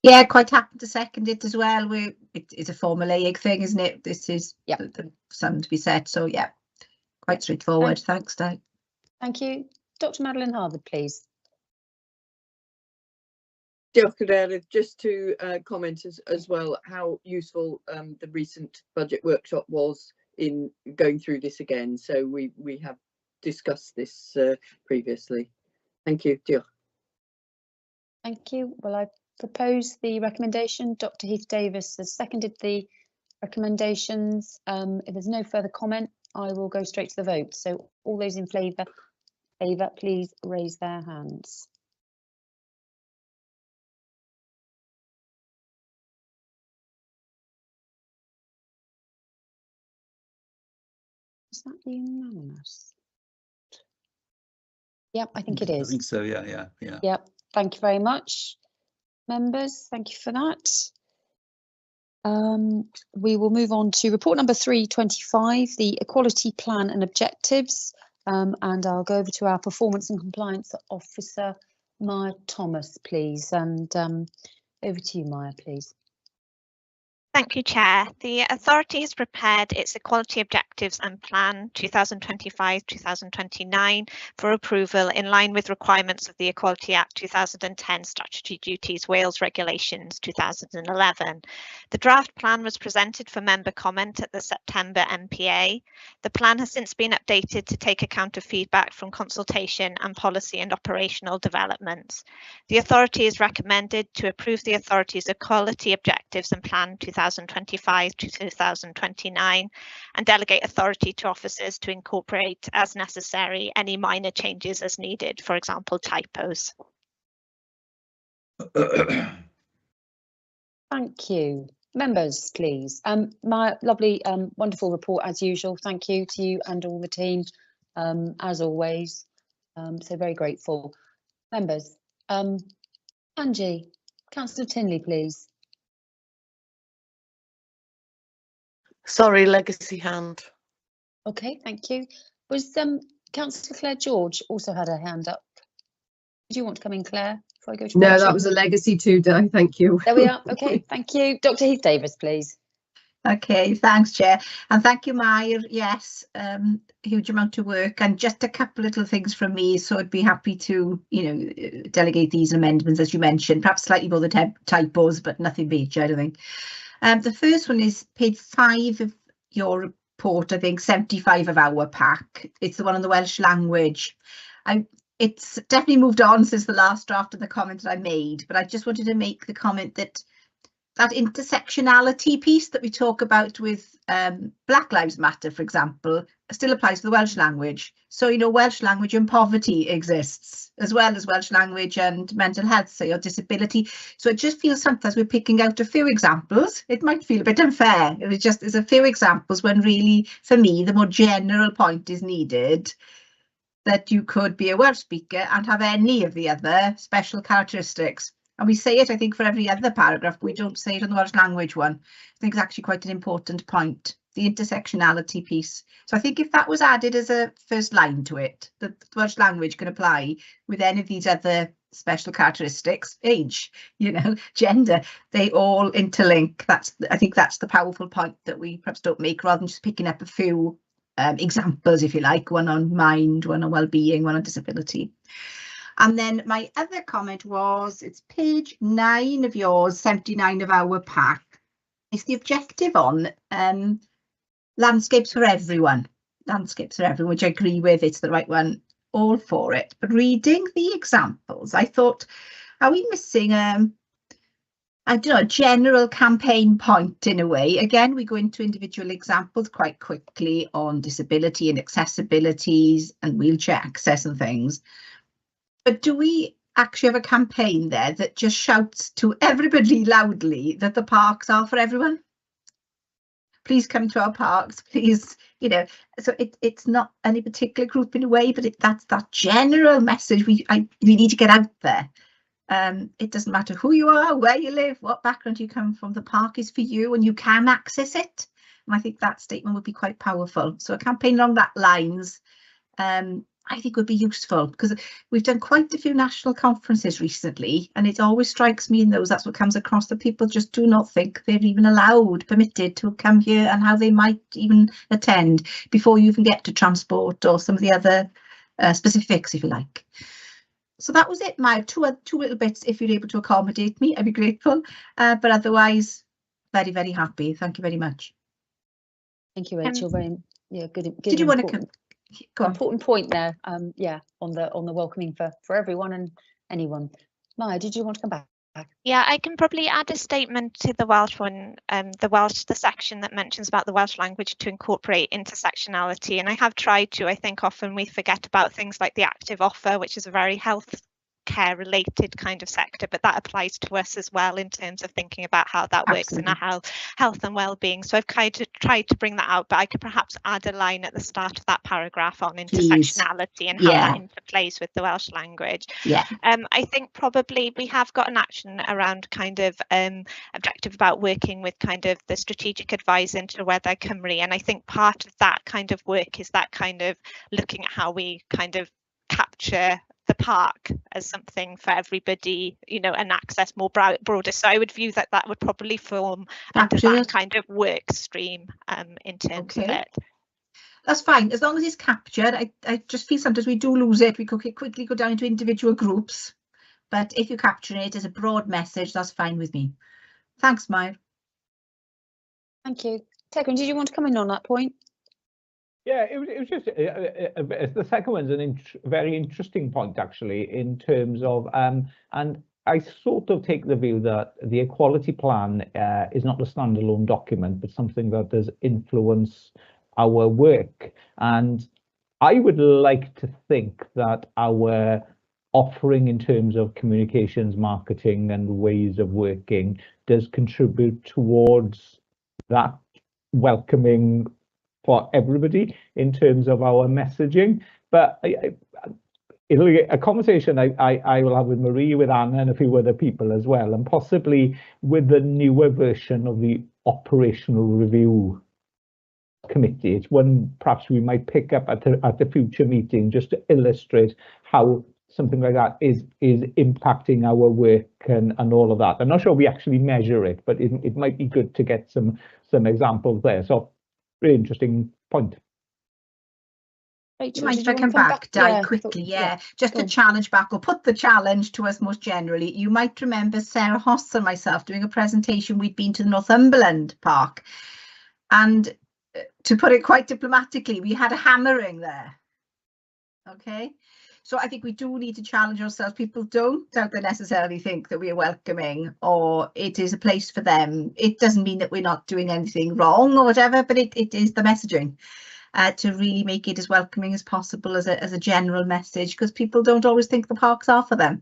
Yeah, quite happy to second it as well. It's a formulaic thing, isn't it? This is the sum to be set. So yeah, quite straightforward. Thanks, Dave. Thank you. Dr. Madeline Harvard, please. Just to comment as well how useful the recent budget workshop was in going through this again. So we have discussed this previously. Thank you. Diolch. Thank you. Well, I propose the recommendation. Dr. Heath Davis has seconded the recommendations. If there's no further comment, I will go straight to the vote. So all those in favour, please raise their hands. Is that unanimous? Yep, I think it is. I think so, yeah. Yep, thank you very much, members. Thank you for that. We will move on to report number 325, the Equality Plan and Objectives, and I'll go over to our Performance and Compliance Officer, Maya Thomas, please, and over to you, Maya, please. Thank you, Chair. The Authority has prepared its Equality Objectives and Plan 2025-2029 for approval in line with requirements of the Equality Act 2010 Statutory Duties Wales Regulations 2011. The draft plan was presented for member comment at the September MPA. The plan has since been updated to take account of feedback from consultation and policy and operational developments. The Authority is recommended to approve the Authority's Equality Objectives and Plan 2025-2029. 2025 to 2029, and delegate authority to officers to incorporate as necessary any minor changes as needed, for example, typos. Thank you. Members, please. My lovely, wonderful report as usual. Thank you to you and all the team, as always. So very grateful. Members, Angie, Councillor Tinley, please. Sorry, legacy hand. Okay, thank you. Was Councillor Claire George also had her hand up? Did you want to come in, Claire, before I go to No, Rachel? that was a legacy too, Di. Thank you. There we are. Okay, thank you. Dr. Heath Davis, please. Okay, thanks, Chair. And thank you, Mair. Yes, huge amount of work and just a couple little things from me. So I'd be happy to, delegate these amendments, as you mentioned, perhaps slightly more the typos, but nothing major, I don't think. The first one is page 5 of your report, I think 75 of our pack. It's the one on the Welsh language. It's definitely moved on since the last draft of the comment that I made, but I just wanted to make the comment that intersectionality piece that we talk about with Black Lives Matter, for example, still applies to the Welsh language. So, Welsh language and poverty exists, as well as Welsh language and mental health, so your disability. So it just feels sometimes we're picking out a few examples. It might feel a bit unfair. There's a few examples when really, for me, the more general point is needed, that you could be a Welsh speaker and have any of the other special characteristics. And we say it, I think, for every other paragraph, but we don't say it on the Welsh language one. I think it's actually quite an important point, the intersectionality piece. So I think if that was added as a first line to it, that the Welsh language can apply with any of these other special characteristics, age, gender, they all interlink. I think that's the powerful point that we perhaps don't make, rather than just picking up a few examples, if you like, one on mind, one on well-being, one on disability. And then my other comment was, it's page 9 of yours, 79 of our pack. It's the objective on landscapes for everyone. Landscapes for everyone, which I agree with, it's the right one, all for it. But reading the examples, I thought, are we missing I don't know, a general campaign point in a way? Again, we go into individual examples quite quickly on disability and accessibilities and wheelchair access and things. But do we actually have a campaign there that just shouts to everybody loudly that the parks are for everyone? Please come to our parks, please, so it's not any particular group in a way, but that's that general message we need to get out there. It doesn't matter who you are, where you live, what background you come from, the park is for you and you can access it. And I think that statement would be quite powerful. So a campaign along that lines, I think would be useful, because we've done quite a few national conferences recently, and it always strikes me in those, that's what comes across, that people just do not think they're even allowed, permitted to come here, and how they might even attend before you even get to transport or some of the other specifics, if you like. So that was it, my two little bits. If you're able to accommodate me, I'd be grateful, but otherwise very, very happy. Thank you very much. Thank you, Rachel. Very good. Did you want to come? Go on. Important point there. On the welcoming for everyone and anyone. Maya, did you want to come back? Yeah, I can probably add a statement to the Welsh one, the section that mentions about the Welsh language to incorporate intersectionality. And I have tried to. I think often we forget about things like the active offer, which is a very health care related kind of sector, but that applies to us as well in terms of thinking about how that works in our health and well-being. So I've tried to bring that out, but I could perhaps add a line at the start of that paragraph on intersectionality and how that interplays with the Welsh language. I think probably we have got an action around kind of objective about working with kind of the strategic advice into Weather Cymru, and I think part of that kind of work is that kind of looking at how we kind of capture the park as something for everybody, and access more broader. So I would view that would probably form under that kind of work stream in terms of it. That's fine, as long as it's captured. I just feel sometimes we do lose it. We could quickly go down into individual groups, but if you capture it as a broad message, that's fine with me. Thanks, Maya. Thank you. Tegwyn, did you want to come in on that point? Yeah, it was just the second one's very interesting point, actually, in terms of and I sort of take the view that the equality plan is not a standalone document, but something that does influence our work. And I would like to think that our offering in terms of communications, marketing, and ways of working does contribute towards that welcoming for everybody in terms of our messaging. But it'll be a conversation I will have with Marie, with Anna, and a few other people as well, and possibly with the newer version of the operational review committee. It's one perhaps we might pick up at the future meeting, just to illustrate how something like that is impacting our work and all of that. I'm not sure we actually measure it, but it might be good to get some examples there. So really interesting point. Do you mind if I come back, Di, quickly? Yeah, just a challenge back, or put the challenge to us most generally. You might remember Sarah Hoss and myself doing a presentation. We'd been to the Northumberland Park, and to put it quite diplomatically, we had a hammering there. Okay, so I think we do need to challenge ourselves. People don't necessarily think that we are welcoming or it is a place for them. It doesn't mean that we're not doing anything wrong or whatever, but it is the messaging. To really make it as welcoming as possible as a general message, because people don't always think the parks are for them.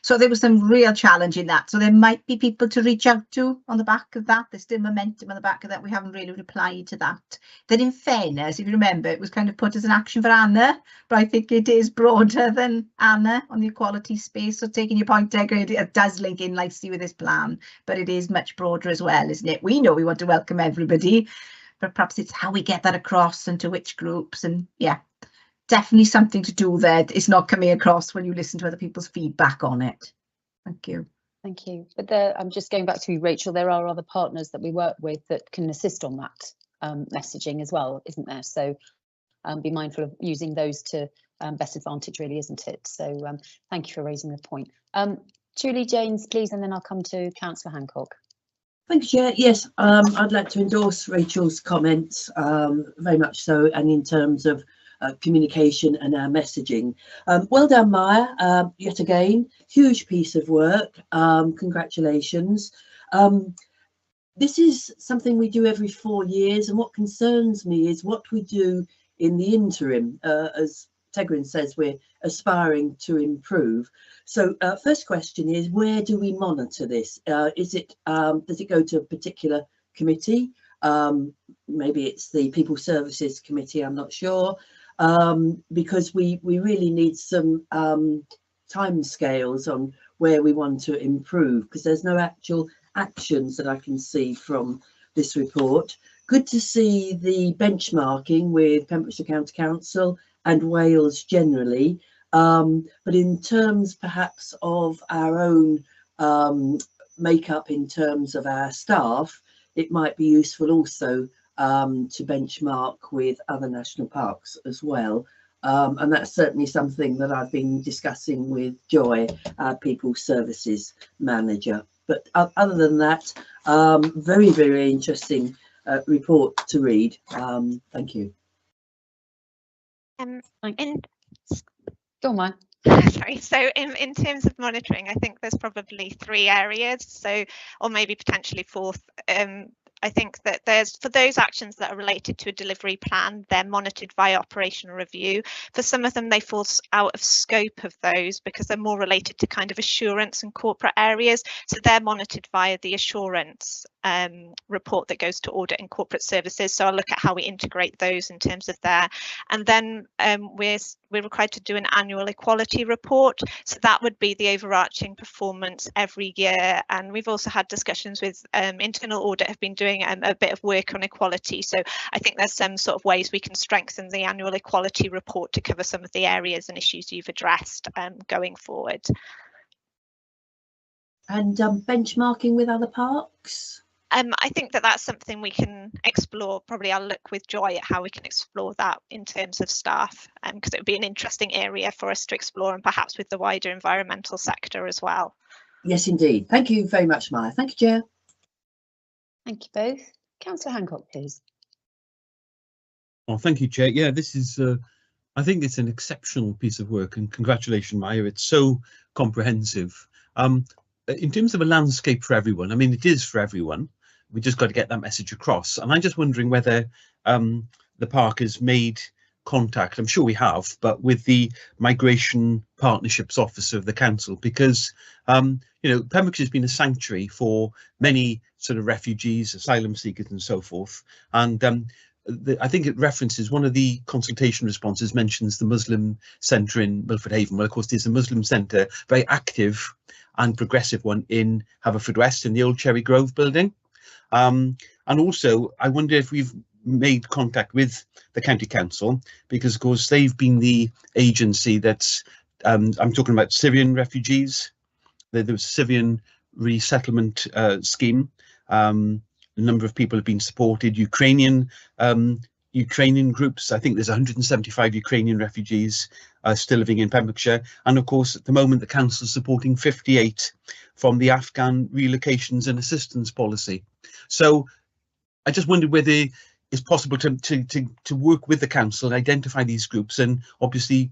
So there was some real challenge in that. So there might be people to reach out to on the back of that. There's still momentum on the back of that. We haven't really replied to that. Then in fairness, if you remember, it was kind of put as an action for Anna, but I think it is broader than Anna on the equality space. So taking your point, Degra, it does link in nicely with this plan, but it is much broader as well, isn't it? We know we want to welcome everybody, but perhaps it's how we get that across and to which groups. And yeah, definitely something to do there. It's not coming across when you listen to other people's feedback on it. Thank you. Thank you. But I'm just going back to you, Rachel. There are other partners that we work with that can assist on that messaging as well, isn't there? So be mindful of using those to best advantage, really, isn't it? So thank you for raising the point. Julie Janes, please, and then I'll come to Councillor Hancock. Thank you, Chair. Yes, I'd like to endorse Rachel's comments, very much so, and in terms of communication and our messaging. Well done, Maya, yet again, huge piece of work. Congratulations. This is something we do every 4 years, and what concerns me is what we do in the interim. As Tegrin says, we're aspiring to improve. So first question is, where do we monitor this? Does it go to a particular committee? Maybe it's the People Services Committee, I'm not sure, because we really need some time scales on where we want to improve, because there's no actual actions that I can see from this report. Good to see the benchmarking with Pembrokeshire County Council and Wales generally, but in terms perhaps of our own makeup in terms of our staff, it might be useful also to benchmark with other national parks as well. And that's certainly something that I've been discussing with Joy, our People Services Manager. But other than that, very, very interesting report to read. Thank you. Go on, Sorry, so in terms of monitoring, I think there's probably 3 areas, so, or maybe potentially 4th. I think that for those actions that are related to a delivery plan, they're monitored via operational review. For some of them, they fall out of scope of those because they're more related to kind of assurance and corporate areas. So they're monitored via the assurance report that goes to audit and corporate services. So I'll look at how we integrate those in terms of there. And then we're required to do an annual equality report. So that would be the overarching performance every year. And we've also had discussions with internal audit, have been doing a bit of work on equality. So I think there's some sort of ways we can strengthen the annual equality report to cover some of the areas and issues you've addressed going forward. And benchmarking with other parks? I think that that's something we can explore. Probably I'll look with Joy at how we can explore that in terms of staff, because it would be an interesting area for us to explore, and perhaps with the wider environmental sector as well. Yes, indeed. Thank you very much, Maya. Thank you, Chair. Thank you both. Councillor Hancock, please. Oh, thank you, Chair. Yeah, this is I think it's an exceptional piece of work, and congratulations, Maya. It's so comprehensive. In terms of a landscape for everyone, I mean, it is for everyone. We just got to get that message across. And I'm just wondering whether the park has made contact, I'm sure we have, but with the Migration Partnerships Officer of the Council, because, you know, Pembrokeshire has been a sanctuary for many sort of refugees, asylum seekers and so forth. And I think it references one of the consultation responses mentions the Muslim Centre in Milford Haven. Well, of course, there's a Muslim Centre, very active and progressive one in Haverfordwest in the old Cherry Grove building. And also, I wonder if we've made contact with the County Council, because, of course, they've been the agency that's, I'm talking about Syrian refugees. There was a Syrian resettlement scheme. A number of people have been supported. Ukrainian groups. I think there's 175 Ukrainian refugees still living in Pembrokeshire. And of course, at the moment, the council is supporting 58 from the Afghan relocations and assistance policy. So I just wondered whether it's possible to work with the council and identify these groups, and obviously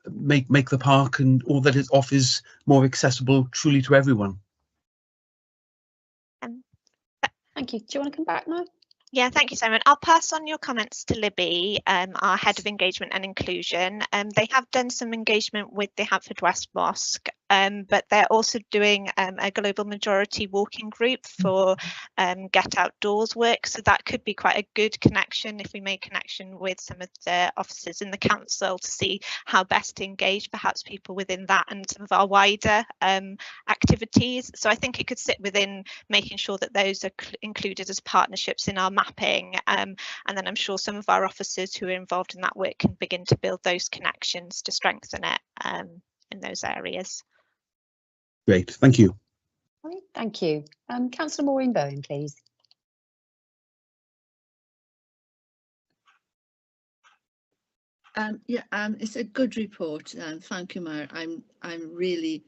make the park and all that it offers more accessible truly to everyone. Thank you. Do you want to come back now? Yeah, thank you, Simon. I'll pass on your comments to Libby, our Head of Engagement and Inclusion. They have done some engagement with the Haverfordwest Mosque, but they're also doing a global majority walking group for Get Outdoors work. So that could be quite a good connection if we make connection with some of the officers in the council to see how best to engage perhaps people within that and some of our wider activities. So I think it could sit within making sure that those are included as partnerships in our mapping, and then I'm sure some of our officers who are involved in that work can begin to build those connections to strengthen it in those areas. Great, thank you. Thank you. Councillor Maureen Bowen, please. It's a good report. Thank you, Mayor. I'm really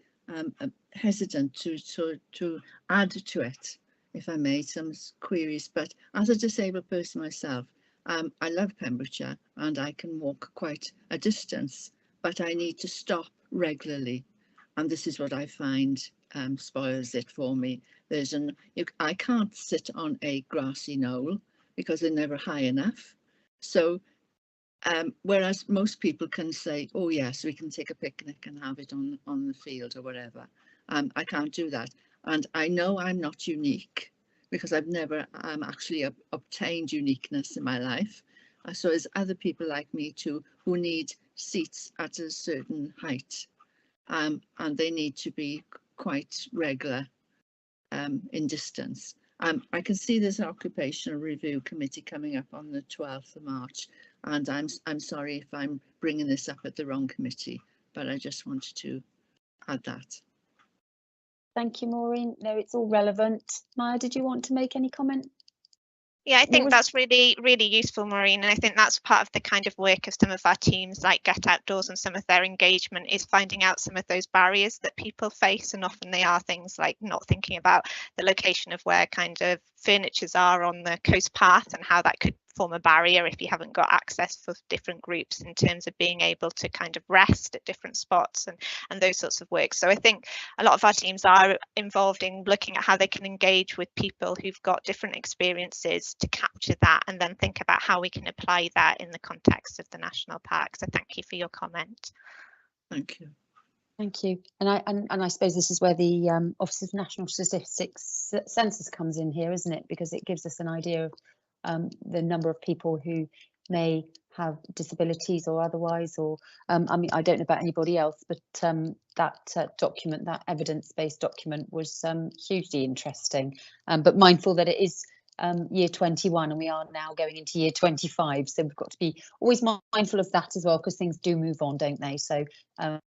hesitant to add to it, if I may, some queries. But as a disabled person myself, I love Pembrokeshire and I can walk quite a distance, but I need to stop regularly, and this is what I find spoils it for me. I can't sit on a grassy knoll because they're never high enough. So whereas most people can say, oh yes, we can take a picnic and have it on the field or whatever, I can't do that. And I know I'm not unique because I've never actually obtained uniqueness in my life. So there's other people like me too who need seats at a certain height, and they need to be quite regular in distance. I can see there's an occupational review committee coming up on the 12th of March, and I'm sorry if I'm bringing this up at the wrong committee, but I just wanted to add that. Thank you, Maureen. No, it's all relevant. Maya, did you want to make any comment? Yeah, I think that's really, really useful, Maureen. And I think that's part of the kind of work of some of our teams like Get Outdoors, and some of their engagement is finding out some of those barriers that people face. And often they are things like not thinking about the location of where kind of furnitures are on the coast path and how that could form a barrier if you haven't got access for different groups in terms of being able to kind of rest at different spots and those sorts of work. So I think a lot of our teams are involved in looking at how they can engage with people who've got different experiences to capture that and then think about how we can apply that in the context of the national park. So thank you for your comment. Thank you. Thank you. And I suppose this is where the Office of National Statistics census comes in here, isn't it? Because it gives us an idea of the number of people who may have disabilities or otherwise, or I mean, I don't know about anybody else, but that document, that evidence-based document, was hugely interesting. But mindful that it is year 21 and we are now going into year 25, so we've got to be always mindful of that as well, because things do move on, don't they? So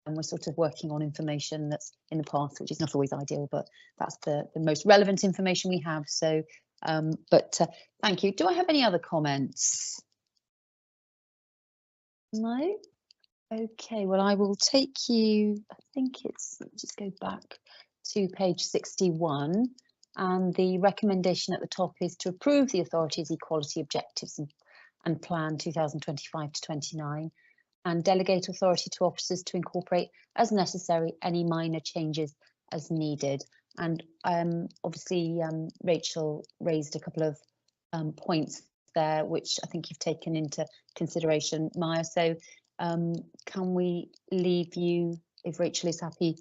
we're sort of working on information that's in the past, which is not always ideal, but that's the most relevant information we have. So thank you. Do I have any other comments? No? Okay, well, I will take you, I think it's, let's just go back to page 61, and the recommendation at the top is to approve the authority's equality objectives and plan 2025 to 29, and delegate authority to officers to incorporate as necessary any minor changes as needed. And obviously Rachel raised a couple of points there, which I think you've taken into consideration, Maya. So can we leave you, if Rachel is happy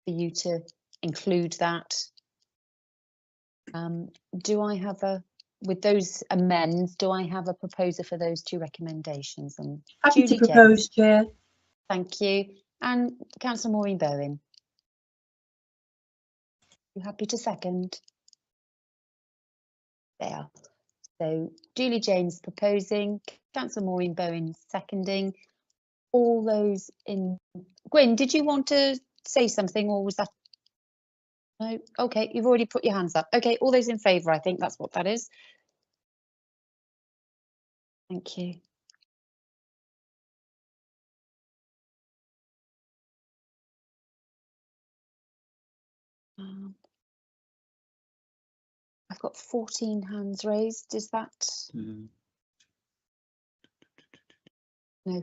for you to include that? Do I have with those amends, do I have a proposer for those two recommendations? And Happy to Julie propose, James. Chair. Thank you. And Councillor Maureen Bowen. You happy to second? There. So Julie James proposing, Councillor Maureen Bowen seconding. All those in. Gwyn, did you want to say something, or was that? No. Okay, you've already put your hands up. Okay, all those in favour, I think that's what that is. Thank you. I've got 14 hands raised. Is that? No,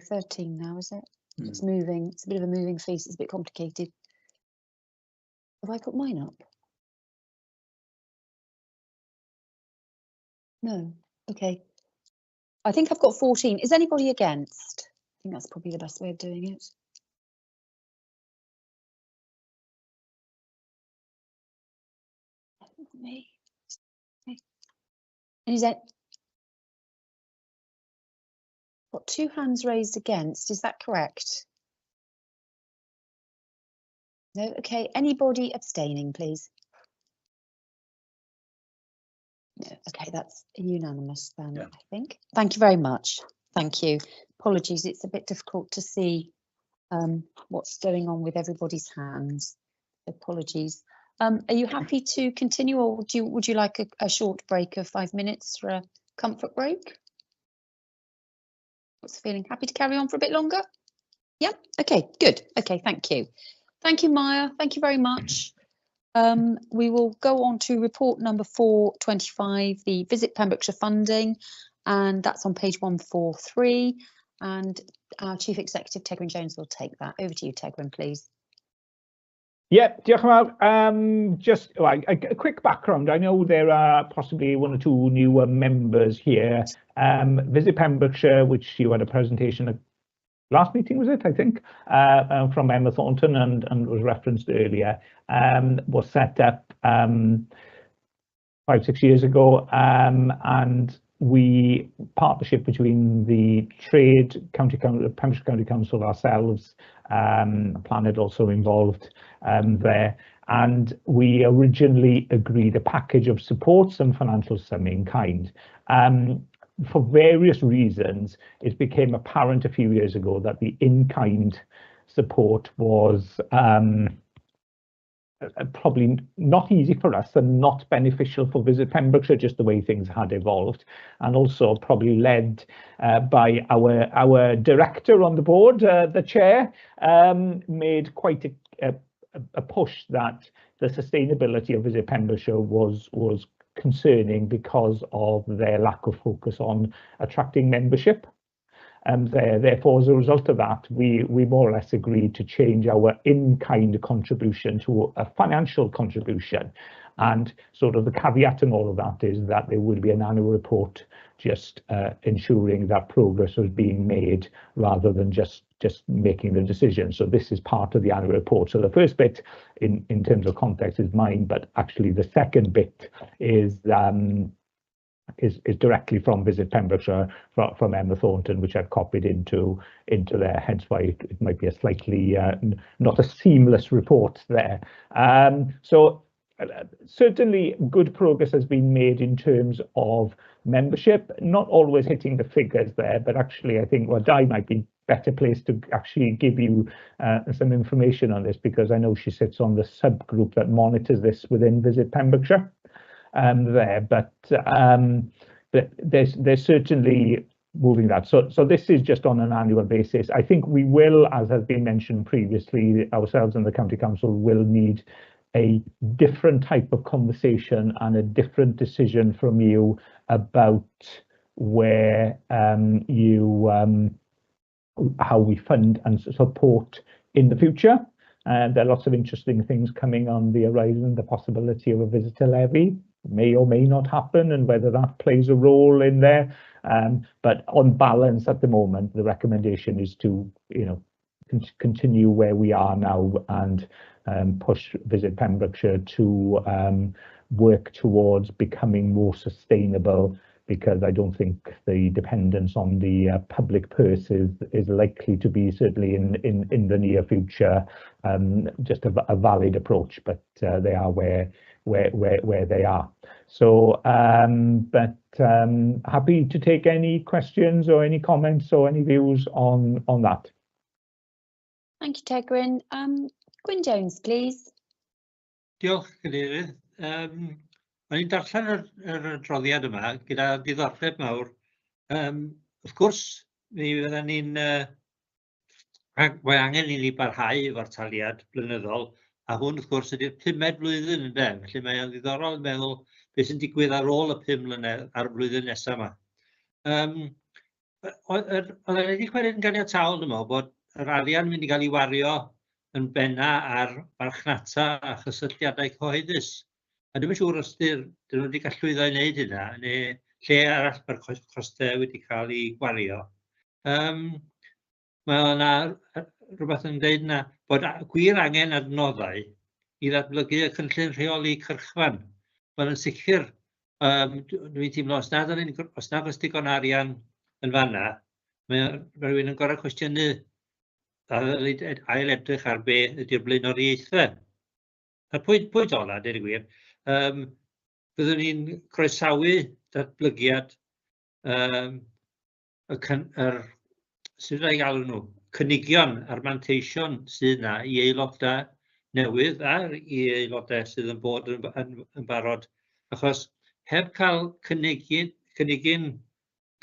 13 now, is it? It's moving. It's a bit of a moving feast. It's a bit complicated. Have I put mine up? No. Okay. I think I've got 14. Is anybody against? I think that's probably the best way of doing it. Me. Okay. And is that? Got 2 hands raised against. Is that correct? No. Okay. Anybody abstaining, please? No. Okay, that's unanimous then, I think. Thank you very much. Thank you. Apologies, it's a bit difficult to see what's going on with everybody's hands. Apologies. Are you happy to continue, or would you like a short break of 5 minutes for a comfort break? What's the feeling? Happy to carry on for a bit longer? Yeah. Okay. Good. Okay. Thank you. Thank you, Maya. Thank you very much. We will go on to report number 425, the Visit Pembrokeshire funding, and that's on page 143. And our Chief Executive, Tegwyn Jones, will take that. Over to you, Tegwyn, please. Yeah, diolch yn fawr. Just a quick background. I know there are possibly 1 or 2 new members here. Visit Pembrokeshire, which you had a presentation at last meeting, was it, I think, from Emma Thornton and was referenced earlier, was set up 5-6 years ago, and partnership between the Trade, Pembrokeshire County Council, ourselves, Planet also involved there, and we originally agreed a package of supports and financial sum in kind. For various reasons, it became apparent a few years ago that the in-kind support was probably not easy for us and not beneficial for Visit Pembrokeshire, just the way things had evolved, and also probably led by our director on the board, the chair, made quite a push that the sustainability of Visit Pembrokeshire was concerning because of their lack of focus on attracting membership. Therefore, as a result of that, we more or less agreed to change our in-kind contribution to a financial contribution. And sort of the caveat in all of that is that there will be an annual report just ensuring that progress was being made rather than just making the decision. So this is part of the annual report. So the first bit in terms of context is mine, but actually the second bit is directly from Visit Pembrokeshire from Emma Thornton, which I've copied into there, hence why it might be a slightly not a seamless report there. So certainly good progress has been made in terms of membership, not always hitting the figures there, but actually I think Di might be better placed to actually give you some information on this, because I know she sits on the subgroup that monitors this within Visit Pembrokeshire there, but there's certainly moving that. So this is just on an annual basis. I think we will, as has been mentioned previously, ourselves and the County Council will need a different type of conversation and a different decision from you about where you how we fund and support in the future. And there are lots of interesting things coming on the horizon. The possibility of a visitor levy may or may not happen, and whether that plays a role in there. But on balance, at the moment, the recommendation is to, continue where we are now and push Visit Pembrokeshire to work towards becoming more sustainable, because I don't think the dependence on the public purse is likely to be, certainly in the near future, just a valid approach. But they are where they are. So, happy to take any questions or any comments or any views on that. Thank you, Tegwyn. Gwyn Jones, please. Diolch, Cadeirydd. O'n i'n darllen yr adroddiad yma gyda diddordeb mawr. Wrth gwrs, mi fydden ni'n mae angen i ni barhau efo'r taliad blynyddol, a hwn wrth gwrs ydy'r 5 blwyddyn ynde, felly mae o'n ddiddorol yn meddwl beth sy'n digwydd ar ôl y 5 mlynedd ar y blwyddyn nesaf yma. Oedd wedi cweud yn ganiataol, dwi'n meddwl, bod yr arian mynd i gael ei wario yn benna ar farchnata a chysylltiadau cyhoeddus. A dwi'n siŵr os dyn nhw wedi gallu llwyddo i wneud hynna, neu lle arall mae'r costau wedi cael ei gwario. Mae yna rhywbeth yn dweud yna bod gwir angen adnoddau i ddatblygu y cynllun rheoli cyrchfan. Mae'n yn sicr, dwi'n teimlo, os nad oes digon arian yn fanna, mae rhywun yn gorau cwestiynu a ail edrych ar be ydy'r blaenoriaethau. A'r pwynt ola, dweud y gwir, byddwn ni'n croesawu datblygiad sydd ei galw nhw, cynigion a'r manteision sydd yna i aelodau newydd a i aelodau sydd yn bod yn barod. Achos heb cael cynigyn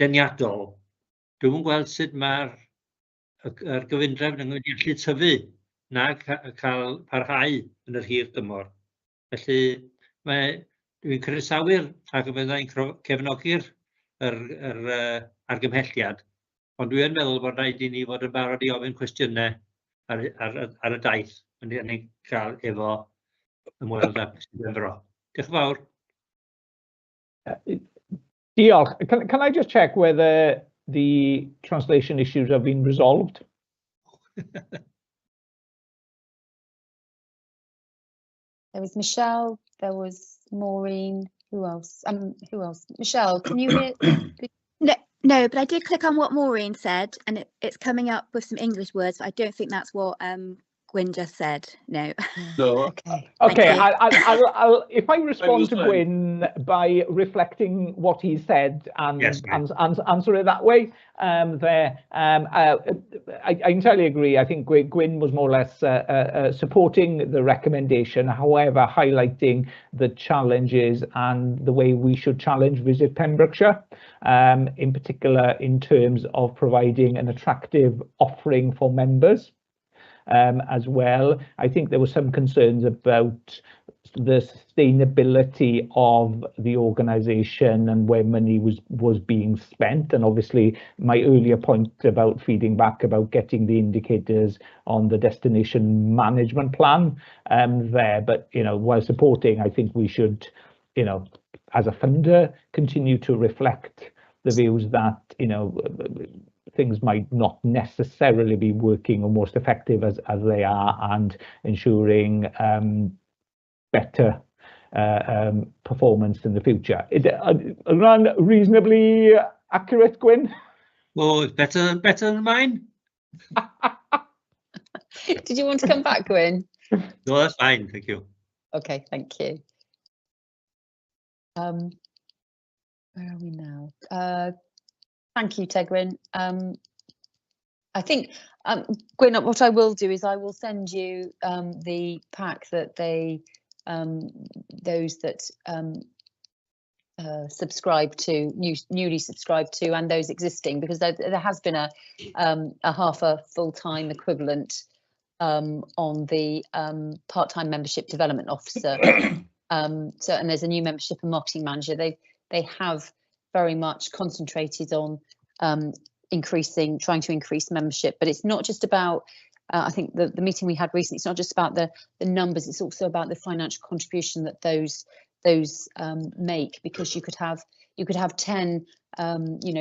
deniadol, dwi'n gweld sut mae'r gyfundrefn yn gallu tyfu na cael parhau yn yr hir dymor. Felly dwi'n croesawu'r ac y byddai'n cefnogi'r argymhelliad, ond dwi'n meddwl bod rhaid i ni fod yn barod i ofyn cwestiynau ar y daith yn ni'n cael efo ymweld â sydd yn fro. Diolch yn fawr. Diolch. Can I just check whether the translation issues have been resolved? There was Michelle, there was Maureen, who else? Michelle, can you hear? No, but I did click on what Maureen said, and it's coming up with some English words, but I don't think that's what Gwyn just said. No. No. Okay. I'll if I respond to Gwyn by reflecting what he said and answer it that way, I entirely agree. I think Gwyn was more or less supporting the recommendation, however, highlighting the challenges and the way we should challenge Visit Pembrokeshire, in particular in terms of providing an attractive offering for members. As well, I think there were some concerns about the sustainability of the organisation and where money was being spent, and obviously my earlier point about feeding back about getting the indicators on the destination management plan there. But while supporting, I think we should, as a funder, continue to reflect the views that things might not necessarily be working or most effective as they are, and ensuring better performance in the future. Is it around reasonably accurate, Gwyn? Oh, it's better than mine. Did you want to come back, Gwyn? No, that's fine, thank you. Okay, thank you. Where are we now? Thank you, Tegwyn. I think, Gwyn, what I will do is I will send you the pack that those that subscribe to, newly subscribed to, and those existing, because there has been a half a full-time equivalent on the part-time membership development officer. And there's a new membership and marketing manager. They have very much concentrated on trying to increase membership. But it's not just about, I think the meeting we had recently, it's not just about the numbers, it's also about the financial contribution that those make, because you could have 10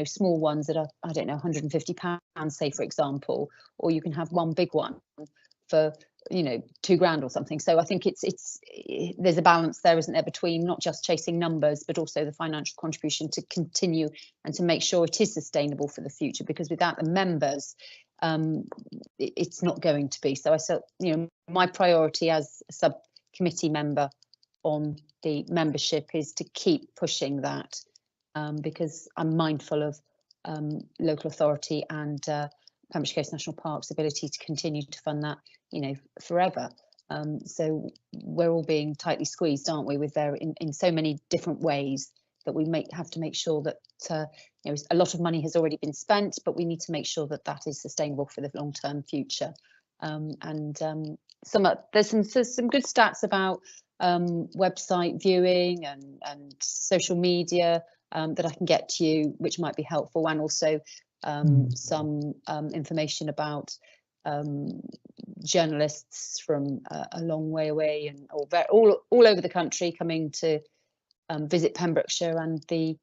small ones that are, I don't know, £150, say, for example, or you can have one big one for £2,000 or something. So I think there's a balance there, isn't there, between not just chasing numbers but also the financial contribution to continue and to make sure it is sustainable for the future, because without the members it's not going to be. So I said, my priority as a subcommittee member on the membership is to keep pushing that, because I'm mindful of local authority and Pembrokeshire Coast National Park's ability to continue to fund that, forever. So we're all being tightly squeezed, aren't we, with in so many different ways, that we have to make sure that a lot of money has already been spent, but we need to make sure that that is sustainable for the long-term future. There's some good stats about website viewing and social media that I can get to you, which might be helpful, and also some information about journalists from a long way away and all over the country coming to visit Pembrokeshire, and the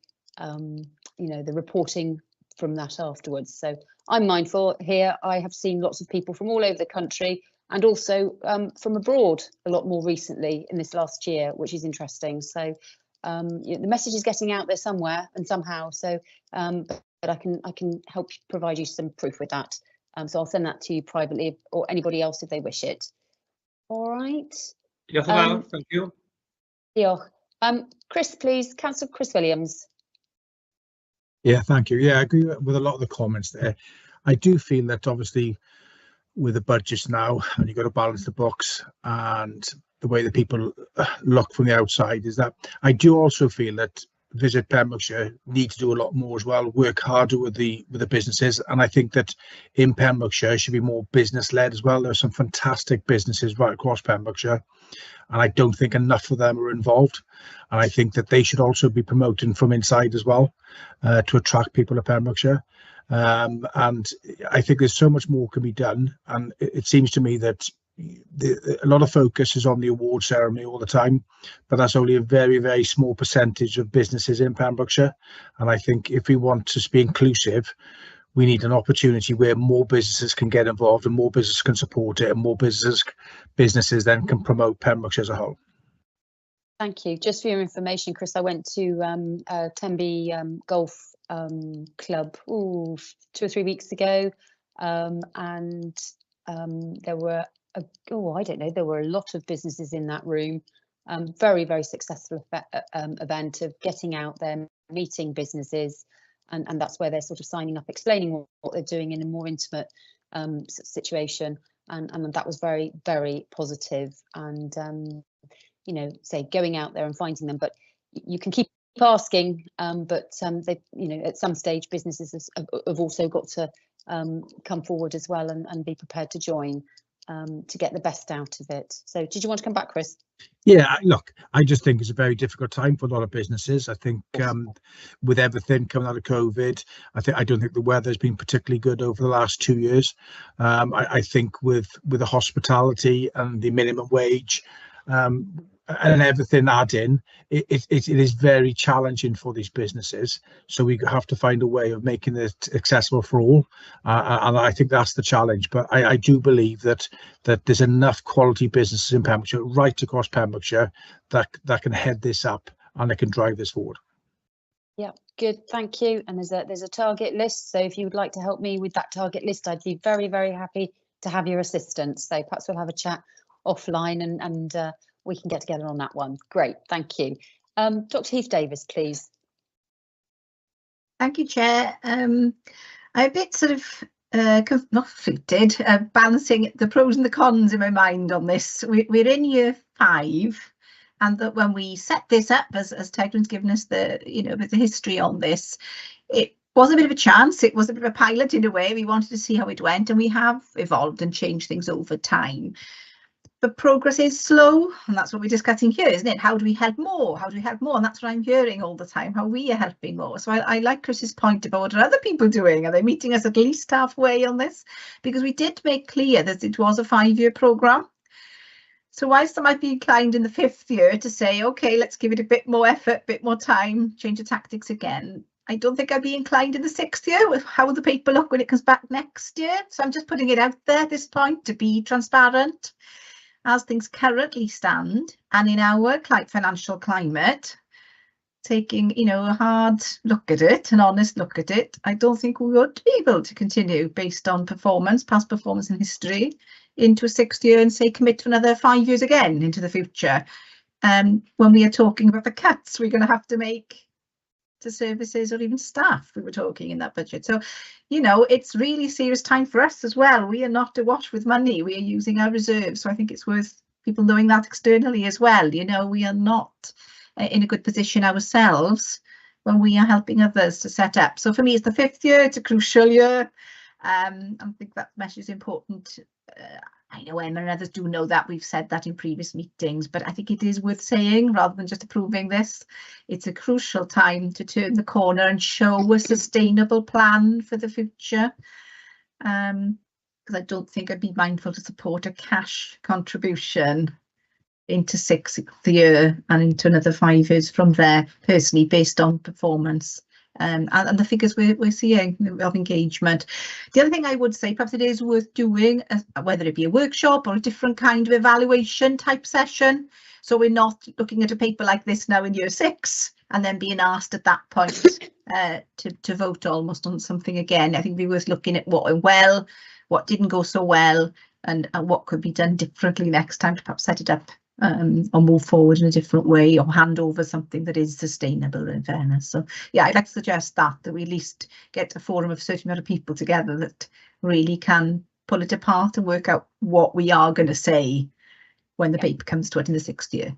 reporting from that afterwards. So I'm mindful here. I have seen lots of people from all over the country, and also from abroad a lot more recently in this last year, which is interesting. So the message is getting out there somewhere and somehow. So but I can help provide you some proof with that. So I'll send that to you privately, or anybody else if they wish it. All right. Diolch yn fawr, thank you. Diolch. Chris, please, Councillor Chris Williams. Yeah, thank you. Yeah, I agree with a lot of the comments there. I do feel that obviously with the budgets now, and you've got to balance the books, and the way that people look from the outside, is that I do also feel that Visit Pembrokeshire need to do a lot more as well, work harder with the businesses, and I think that in Pembrokeshire should be more business led as well. There are some fantastic businesses right across Pembrokeshire, and I don't think enough of them are involved, and I think that they should also be promoting from inside as well, to attract people to Pembrokeshire. And I think there's so much more can be done, and it seems to me that a lot of focus is on the award ceremony all the time, but that's only a very, very small percentage of businesses in Pembrokeshire. And I think if we want to be inclusive, we need an opportunity where more businesses can get involved and more businesses can support it, and more businesses then can promote Pembrokeshire as a whole. Thank you. Just for your information, Chris, I went to Tenby Golf Club 2 or 3 weeks ago, and there were there were a lot of businesses in that room. Very, very successful event of getting out there, meeting businesses, and that's where they're sort of signing up, explaining what they're doing in a more intimate situation, and that was very, very positive. And say going out there and finding them, but you can keep asking, but they, at some stage businesses have also got to come forward as well and be prepared to join, to get the best out of it. So did you want to come back, Chris? Yeah, look, I just think it's a very difficult time for a lot of businesses. I think with everything coming out of COVID, I don't think the weather's been particularly good over the last 2 years. I think with the hospitality and the minimum wage, and everything adding, it is very challenging for these businesses. So we have to find a way of making it accessible for all, and I think that's the challenge. But I do believe that there's enough quality businesses in Pembrokeshire, right across Pembrokeshire, that can head this up and they can drive this forward. Yeah, good, thank you. And there's a target list, so if you would like to help me with that target list, I'd be very, very happy to have your assistance. So perhaps we'll have a chat offline and we can get together on that one. Great, thank you. Dr. Heath Davis, please. Thank you, Chair. I'm a bit sort of not conflicted, balancing the pros and the cons in my mind on this. We're in year 5, and that when we set this up, as Tegrin's given us the the history on this, it was a bit of a chance. It was a bit of a pilot in a way. We wanted to see how it went, and we have evolved and changed things over time. but progress is slow, and that's what we're discussing here, isn't it? How do we help more? How do we help more? And that's what I'm hearing all the time, how we are helping more. So I like Chris's point about what are other people doing? Are they meeting us at least halfway on this? Because we did make clear that it was a 5-year programme. So whilst I might be inclined in the 5th year to say, OK, let's give it a bit more effort, a bit more time, change the tactics again, I don't think I'd be inclined in the 6th year with how the paper look when it comes back next year. So I'm just putting it out there at this point to be transparent. As things currently stand, and in our financial climate, taking a hard look at it, an honest look at it, I don't think we would be able to continue based on performance, past performance in history, into a 6th year and say commit to another 5 years again into the future. When we are talking about the cuts we're going to have to make to services or even staff, we were talking in that budget. So, it's really serious time for us as well. We are not awash with money. We are using our reserves. So I think it's worth people knowing that externally as well. We are not in a good position ourselves when we are helping others to set up. So for me, it's the 5th year. It's a crucial year. I think that message is important. I know Emma and others do know that. We've said that in previous meetings, but I think it is worth saying rather than just approving this. It's a crucial time to turn the corner and show a sustainable plan for the future. Because I don't think I'd be mindful to support a cash contribution into 6th year and into another 5 years from there, personally, based on performance. And the figures we're seeing of engagement. The other thing I would say, perhaps it is worth doing, whether it be a workshop or a different kind of evaluation type session. So we're not looking at a paper like this now in year 6 and then being asked at that point to vote almost on something again. I think it'd be worth looking at what went well, what didn't go so well, and what could be done differently next time to perhaps set it up or move forward in a different way, or hand over something that is sustainable in fairness. So yeah, I'd like to suggest that we at least get a forum of a certain amount of people together that really can pull it apart and work out what we are going to say when the paper comes to it in the 6th year.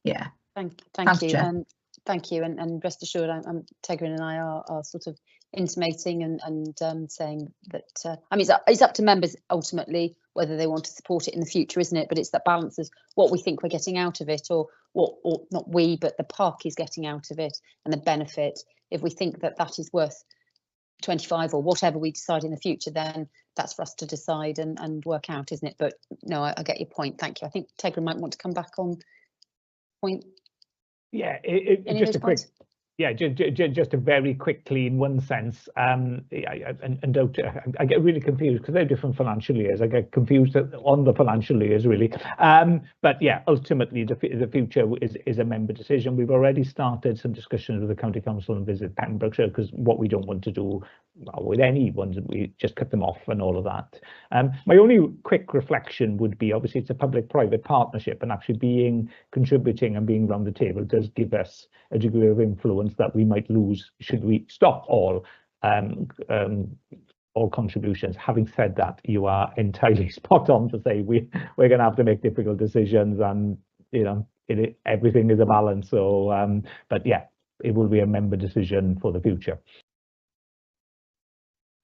Yeah. Thank Thanks, you. Chair. Thank you, and rest assured, Tegrin and I are sort of intimating and saying that I mean, it's up to members ultimately whether they want to support it in the future, isn't it? But it's that balance of what we think we're getting out of it, or not we, but the park is getting out of it, and the benefit. If we think that that is worth 25 or whatever we decide in the future, then that's for us to decide and work out, isn't it? But no, I get your point. Thank you. I think Tegrin might want to come back on point. Yeah, just a quick. Points? Yeah, just a very quickly, in one sense, and don't, I get really confused because they're different financial years. I get confused on the financial years, really. But yeah, ultimately, the future is a member decision. We've already started some discussions with the County Council and Visit Pembrokeshire, because what we don't want to do with any ones, we just cut them off and all of that. My only quick reflection would be, obviously, it's a public-private partnership, and actually contributing and being around the table does give us a degree of influence that we might lose should we stop all contributions. Having said that, you are entirely spot on to say we're going to have to make difficult decisions, and everything is a balance. So, but yeah, it will be a member decision for the future.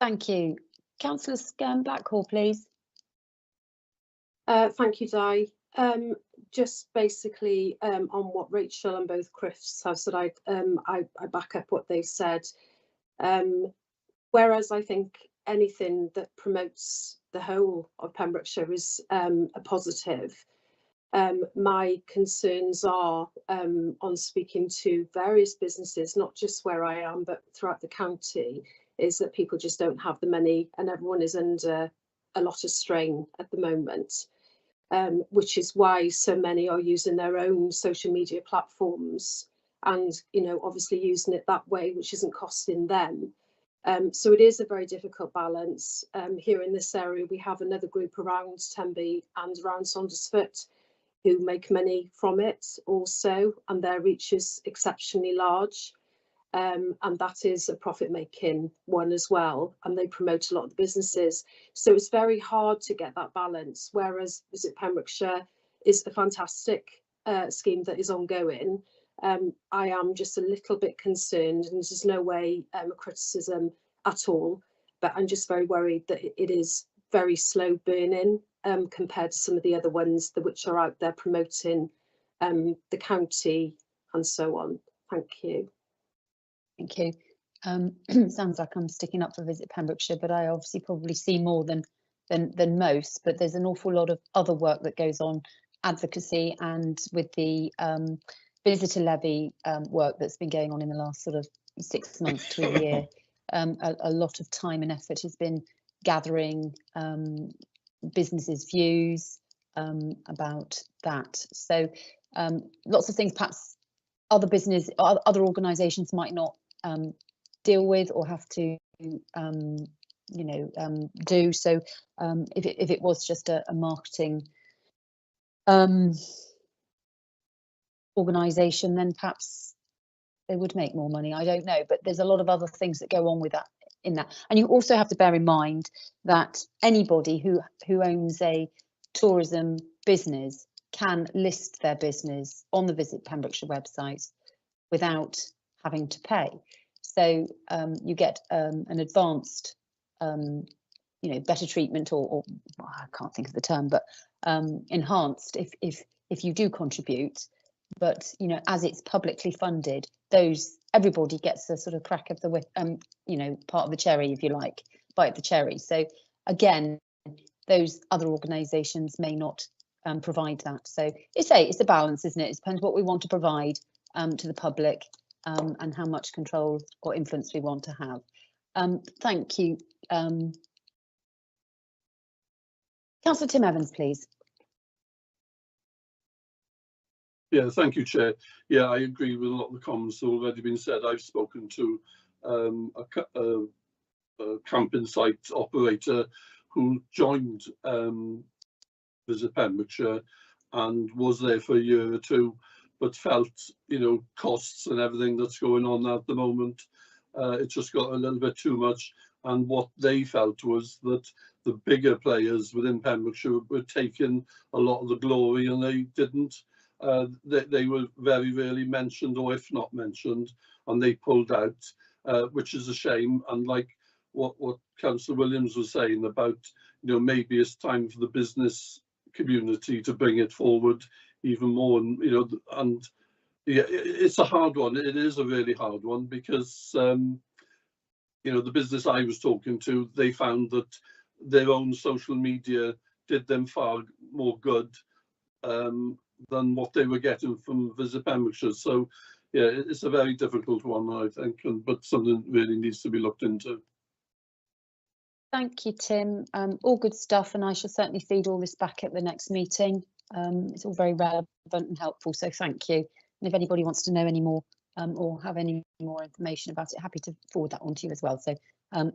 Thank you. Councillor Blackhall, please. Thank you, Di. Just basically on what Rachel and both Chris have said, I back up what they've said. Whereas I think anything that promotes the whole of Pembrokeshire is a positive. My concerns are on speaking to various businesses, not just where I am, but throughout the county, is that people just don't have the money, and everyone is under a lot of strain at the moment. Which is why so many are using their own social media platforms and, obviously using it that way, which isn't costing them. So it is a very difficult balance. Here in this area, we have another group around Tenby and around Saundersfoot who make money from it also, and their reach is exceptionally large. And that is a profit-making one as well, and they promote a lot of the businesses. So it's very hard to get that balance, whereas Visit Pembrokeshire is a fantastic scheme that is ongoing. I am just a little bit concerned, and this is no way a criticism at all, but I'm just very worried that it is very slow burning compared to some of the other ones which are out there promoting the county and so on. Thank you. Thank you. Sounds like I'm sticking up for Visit Pembrokeshire, but I obviously probably see more than most. But there's an awful lot of other work that goes on, advocacy, and with the visitor levy work that's been going on in the last sort of 6 months to a year. A lot of time and effort has been gathering businesses' views about that. So lots of things perhaps other organisations might not deal with or have to do. So if it was just a marketing organisation, then perhaps they would make more money. I don't know, but there's a lot of other things that go on with that in that. And you also have to bear in mind that anybody who owns a tourism business can list their business on the Visit Pembrokeshire website without having to pay. So you get an advanced, better treatment, or I can't think of the term, but enhanced if you do contribute. But as it's publicly funded, everybody gets a sort of crack of the whip, part of the cherry, if you like, bite of the cherry. So again, those other organisations may not provide that. So it's a balance, isn't it? It depends what we want to provide to the public and how much control or influence we want to have. Thank you. Councillor Tim Evans, please. Yeah, thank you, Chair. Yeah, I agree with a lot of the comments that have already been said. I've spoken to a camping site operator who joined Visit Pembrokeshire and was there for a year or two, but felt, costs and everything that's going on at the moment, it just got a little bit too much. And what they felt was that the bigger players within Pembrokeshire were taking a lot of the glory, and they didn't. They were very rarely mentioned, or if not mentioned, and they pulled out, which is a shame. And like what Councillor Williams was saying about, maybe it's time for the business community to bring it forward even more. And yeah, it's a hard one. It is a really hard one because the business I was talking to, they found that their own social media did them far more good than what they were getting from Visit Pembrokeshire. So yeah, it's a very difficult one, I think, but something really needs to be looked into. Thank you, Tim. All good stuff, and I shall certainly feed all this back at the next meeting. It's all very relevant and helpful, so thank you. And if anybody wants to know any more or have any more information about it, happy to forward that on to you as well. So I'll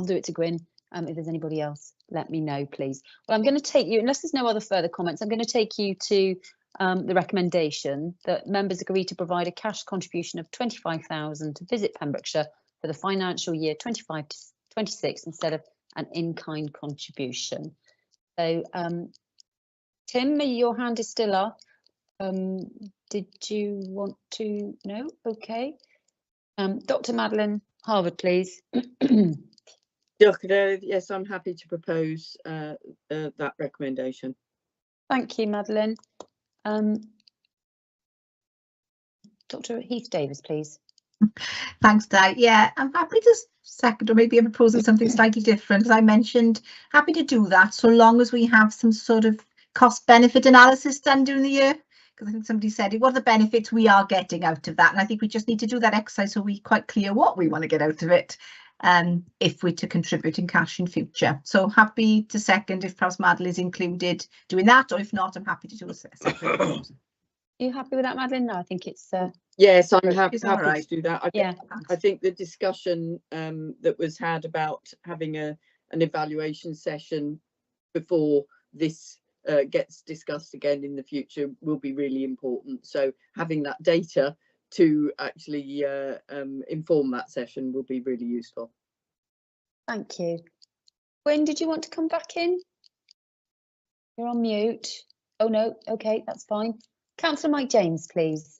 do it to Gwyn. If there's anybody else, let me know, please. Well, I'm going to take you, unless there's no other further comments, I'm going to take you to the recommendation that members agree to provide a cash contribution of £25,000 to Visit Pembrokeshire for the financial year 25-26 instead of an in-kind contribution. So, Tim, your hand is still up. Did you want to? No? Okay. Dr. Madeline Harvard, please. Yes, I'm happy to propose that recommendation. Thank you, Madeline. Dr. Heath Davis, please. Thanks, Di. Yeah, I'm happy to second, or maybe I'm proposing something slightly different. As I mentioned, happy to do that so long as we have some sort of cost-benefit analysis done during the year. Because I think somebody said, what are the benefits we are getting out of that? And I think we just need to do that exercise so we're quite clear what we want to get out of it if we're to contribute in cash in future. So happy to second if perhaps Madeline is included doing that, or if not, I'm happy to do a separate proposal. Are you happy with that, Madeline? No, I think it's yes, I'm happy right. to do that. I think the discussion that was had about having an evaluation session before this gets discussed again in the future will be really important. So having that data to actually inform that session will be really useful. Thank you. Gwyn, did you want to come back in? You're on mute. Oh no, okay, that's fine. Councillor Mike James, please.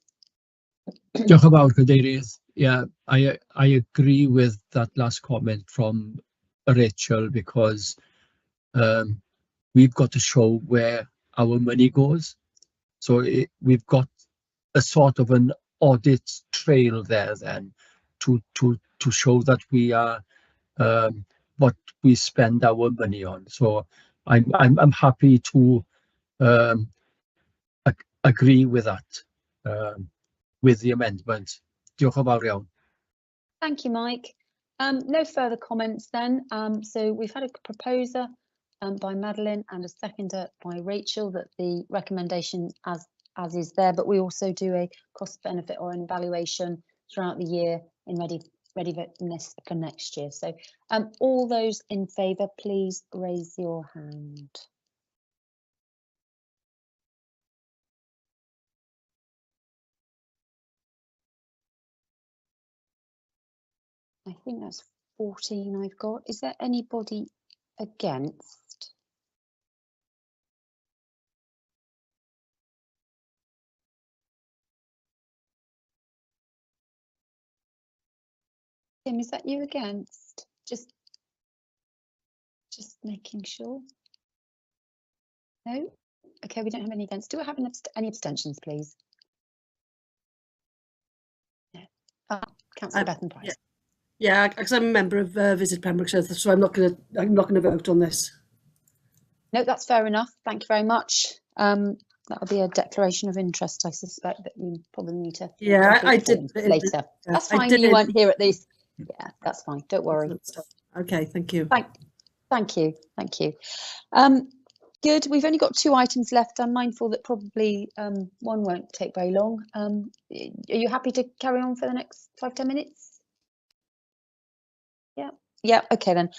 Diolch yn fawr, Cadeirydd. Yeah, I agree with that last comment from Rachel, because we've got to show where our money goes. So we've got a sort of an audit trail there then to show that we are what we spend our money on. So I'm happy to agree with that, with the amendment. Diolch yn fawr iawn. Thank you, Mike. No further comments then. So we've had a proposer by Madeline and a seconder by Rachel that the recommendation as is there, but we also do a cost benefit or an evaluation throughout the year in readiness for next year. So all those in favour, please raise your hand. I think that's 14 I've got. Is there anybody against? Tim, is that you against? Just making sure. No? Okay, we don't have any against. Do I have any abstentions, please? No. Councillor Bethan Price. Yeah, because I'm a member of Visit Pembrokeshire, so I'm not going to vote on this. No, that's fair enough. Thank you very much. That'll be a declaration of interest, I suspect, that you probably need to. Yeah, I did later. That's fine. You weren't here at these. Yeah, that's fine. Don't worry. Okay, thank you. Thank you. Thank you. Good. We've only got 2 items left. I'm mindful that probably one won't take very long. Are you happy to carry on for the next 5-10 minutes? Yeah, okay then.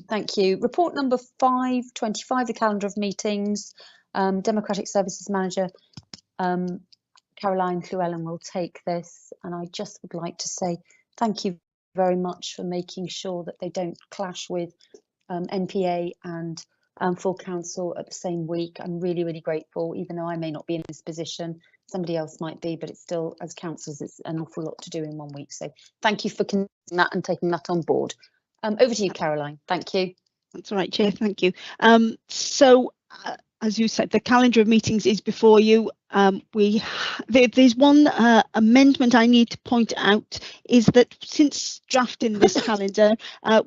Thank you. Report number 525, the calendar of meetings. Democratic Services Manager Caroline Llewellyn will take this, and I just would like to say thank you very much for making sure that they don't clash with NPA and full council at the same week. I'm really, really grateful, even though I may not be in this position. Somebody else might be, but it's still, as councillors, it's an awful lot to do in 1 week. So thank you for considering that and taking that on board. Over to you, Caroline. Thank you. That's all right, Chair. Thank you. As you said, the calendar of meetings is before you. There's one amendment I need to point out, is that since drafting this calendar,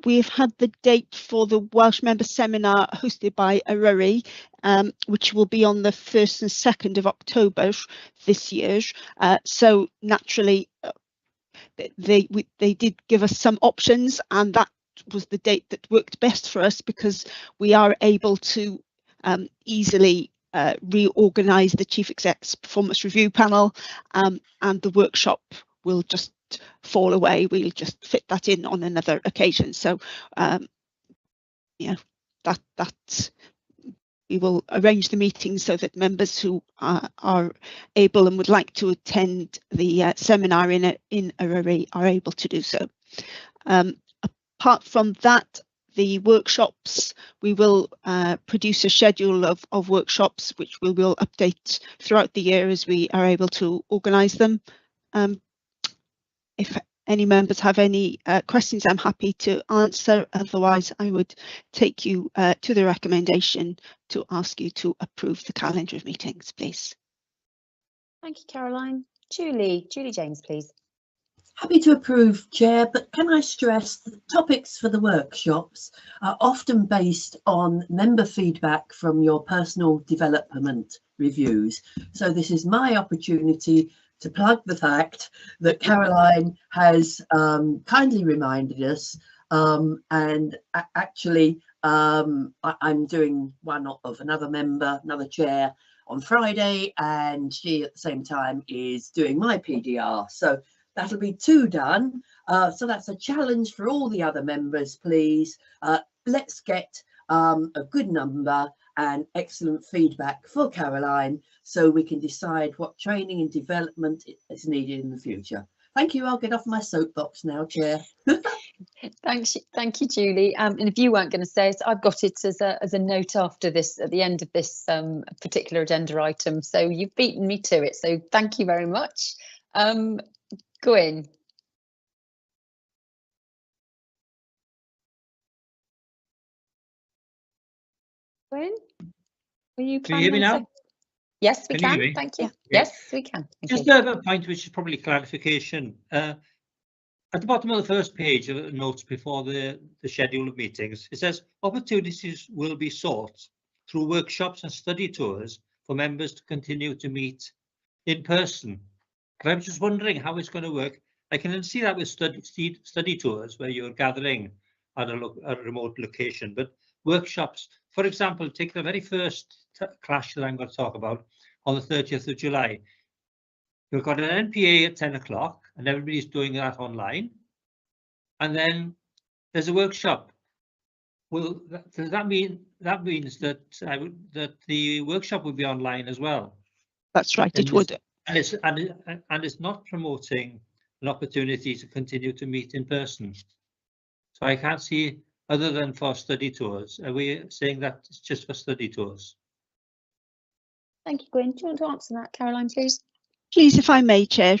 we've had the date for the Welsh Member Seminar hosted by Eryri, which will be on the 1st and 2nd of October this year. So naturally, they did give us some options, and that was the date that worked best for us, because we are able to easily reorganise the Chief Exec's performance review panel, and the workshop will just fall away. We'll just fit that in on another occasion. So yeah, that we will arrange the meeting so that members who are able and would like to attend the seminar in Eryri are able to do so. Apart from that, the workshops, we will produce a schedule of workshops which we will update throughout the year as we are able to organise them. If any members have any questions, I'm happy to answer. Otherwise, I would take you to the recommendation to ask you to approve the calendar of meetings, please. Thank you, Caroline. Julie James, please. Happy to approve, Chair, but can I stress that topics for the workshops are often based on member feedback from your personal development reviews. So this is my opportunity to plug the fact that Caroline has kindly reminded us, and actually I'm doing one of another member, another chair on Friday, and she at the same time is doing my PDR. So that'll be 2 done. So that's a challenge for all the other members, please. Let's get a good number and excellent feedback for Caroline so we can decide what training and development is needed in the future. Thank you. I'll get off my soapbox now, Chair. Thank you, Julie. And if you weren't going to say it, I've got it as a note after this, at the end of this particular agenda item. So you've beaten me to it. So thank you very much. Gwyn. Gwyn, were you Can you hear planning me on now? sec- Yes, we Can you hear can. me? Thank you. Yeah. Yes, we can. Thank Just you. a point which is probably clarification. At the bottom of the first page of the notes before the schedule of meetings, it says opportunities will be sought through workshops and study tours for members to continue to meet in person. And I'm just wondering how it's going to work. I can see that with study tours where you're gathering at a remote location, but workshops, for example, take the very first clash that I'm going to talk about on the 30th of July. You've got an NPA at 10 o'clock and everybody's doing that online. And then there's a workshop. Well, does that mean that means that that the workshop will be online as well? That's right, And it would. And it's not promoting an opportunity to continue to meet in person. So I can't see, other than for study tours, are we saying that it's just for study tours? Thank you, Gwyn. Do you want to answer that, Caroline, please? Please, if I may, Chair.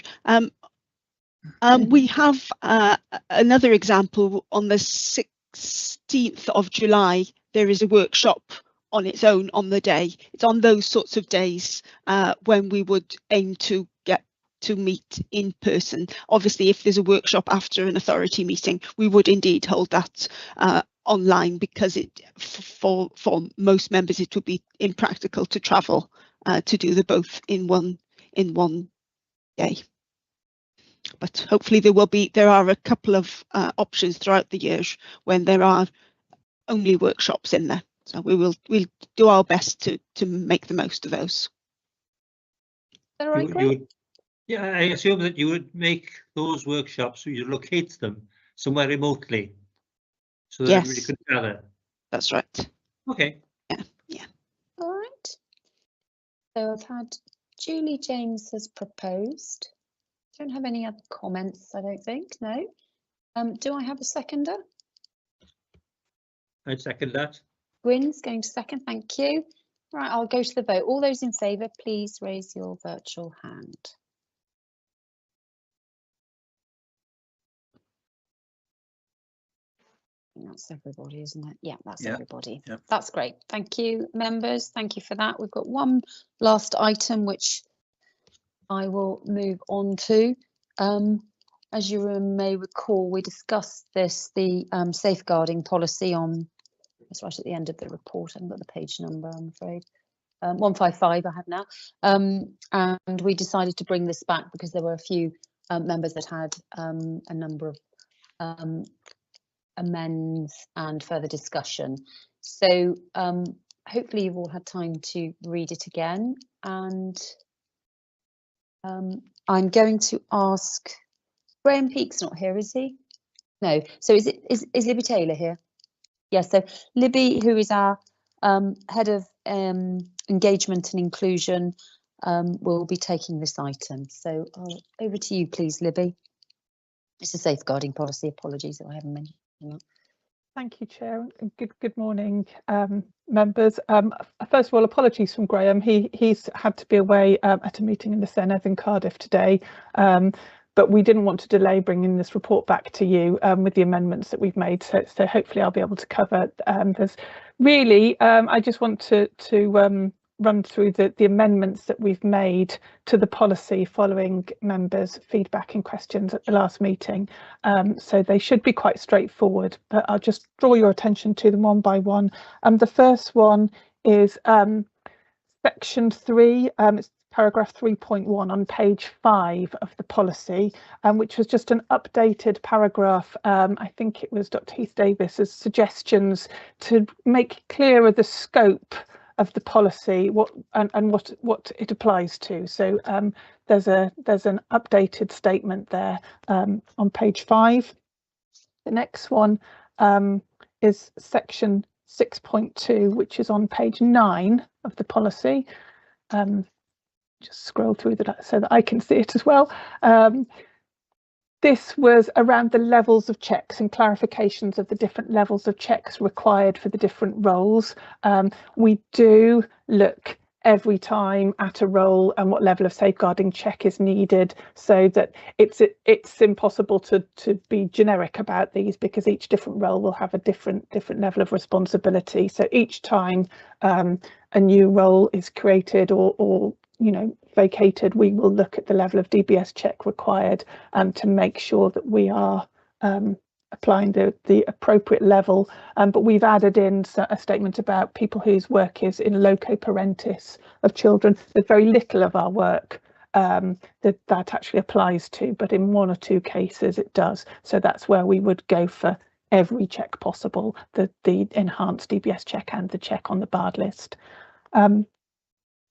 We have another example on the 16th of July. There is a workshop on its own on the day. It's on those sorts of days when we would aim to get to meet in person. Obviously, if there's a workshop after an authority meeting, we would indeed hold that online, because it for most members it would be impractical to travel to do the both in one day. But hopefully there are a couple of options throughout the year when there are only workshops in there. So we'll do our best to make the most of those. Is that all right, Gwyn? Yeah, I assume that you would make those workshops, so you locate them somewhere remotely, so that everybody Yes, could gather. that's right. Okay. Yeah. All right. So I've had Julie James has proposed. Don't have any other comments, I don't think. No. Do I have a seconder? I'd second that. Gwyn's going to second. Thank you. Right, I'll go to the vote. All those in favour, please raise your virtual hand. That's everybody, isn't it? Yeah, that's everybody. Yep. That's great. Thank you, members. Thank you for that. We've got one last item which I will move on to. As you may recall, we discussed the safeguarding policy on, it's right at the end of the report. I haven't got the page number, I'm afraid. 155 I have now. And we decided to bring this back because there were a few members that had a number of amends and further discussion. So hopefully you've all had time to read it again, and I'm going to ask, Graham Peake's not here, is he? No. So is Libby Taylor here? Yes. So Libby, who is our head of engagement and inclusion, will be taking this item. So over to you, please, Libby. It's a safeguarding policy. Apologies if I haven't mentioned that. Thank you, Chair. Good morning, members. First of all, apologies from Graham. He's had to be away at a meeting in the Cenedlaethol in Cardiff today, but we didn't want to delay bringing this report back to you with the amendments that we've made. So hopefully I'll be able to cover. There's really, I just want to run through the amendments that we've made to the policy following members' feedback and questions at the last meeting. So they should be quite straightforward, but I'll just draw your attention to them one by one. The first one is section 3, it's paragraph 3.1 on page 5 of the policy, which was just an updated paragraph. I think it was Dr. Heath Davis's suggestions to make clearer the scope of the policy, what it applies to. So there's an updated statement there on page 5. The next one is section 6.2, which is on page 9 of the policy. Just scroll through that so that I can see it as well. This was around the levels of checks and clarifications of the different levels of checks required for the different roles. We do look every time at a role and what level of safeguarding check is needed, so that it's impossible to be generic about these, because each different role will have a different level of responsibility. So each time a new role is created or vacated, we will look at the level of DBS check required to make sure that we are applying the appropriate level, but we've added in a statement about people whose work is in loco parentis of children. There's very little of our work that actually applies to, but in 1 or 2 cases it does. So that's where we would go for every check possible, the enhanced DBS check and the check on the barred list.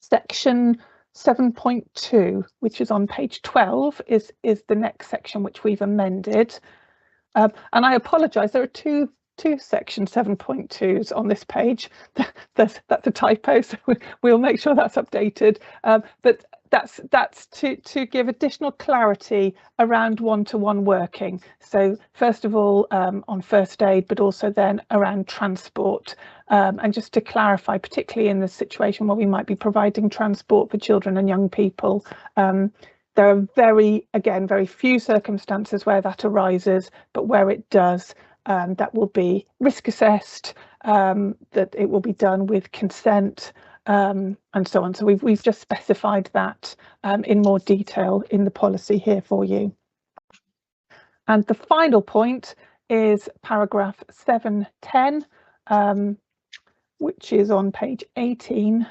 Section 7.2, which is on page 12, is the next section which we've amended. And I apologise, there are two section 7.2s on this page. That's a typo, so we'll make sure that's updated. But that's to give additional clarity around one-to-one working. So first of all, on first aid, but also then around transport. And just to clarify, particularly in the situation where we might be providing transport for children and young people, there are very few circumstances where that arises, but where it does, that will be risk assessed, that it will be done with consent, and so on. So we've just specified that in more detail in the policy here for you. And the final point is paragraph 7.10, which is on page 18.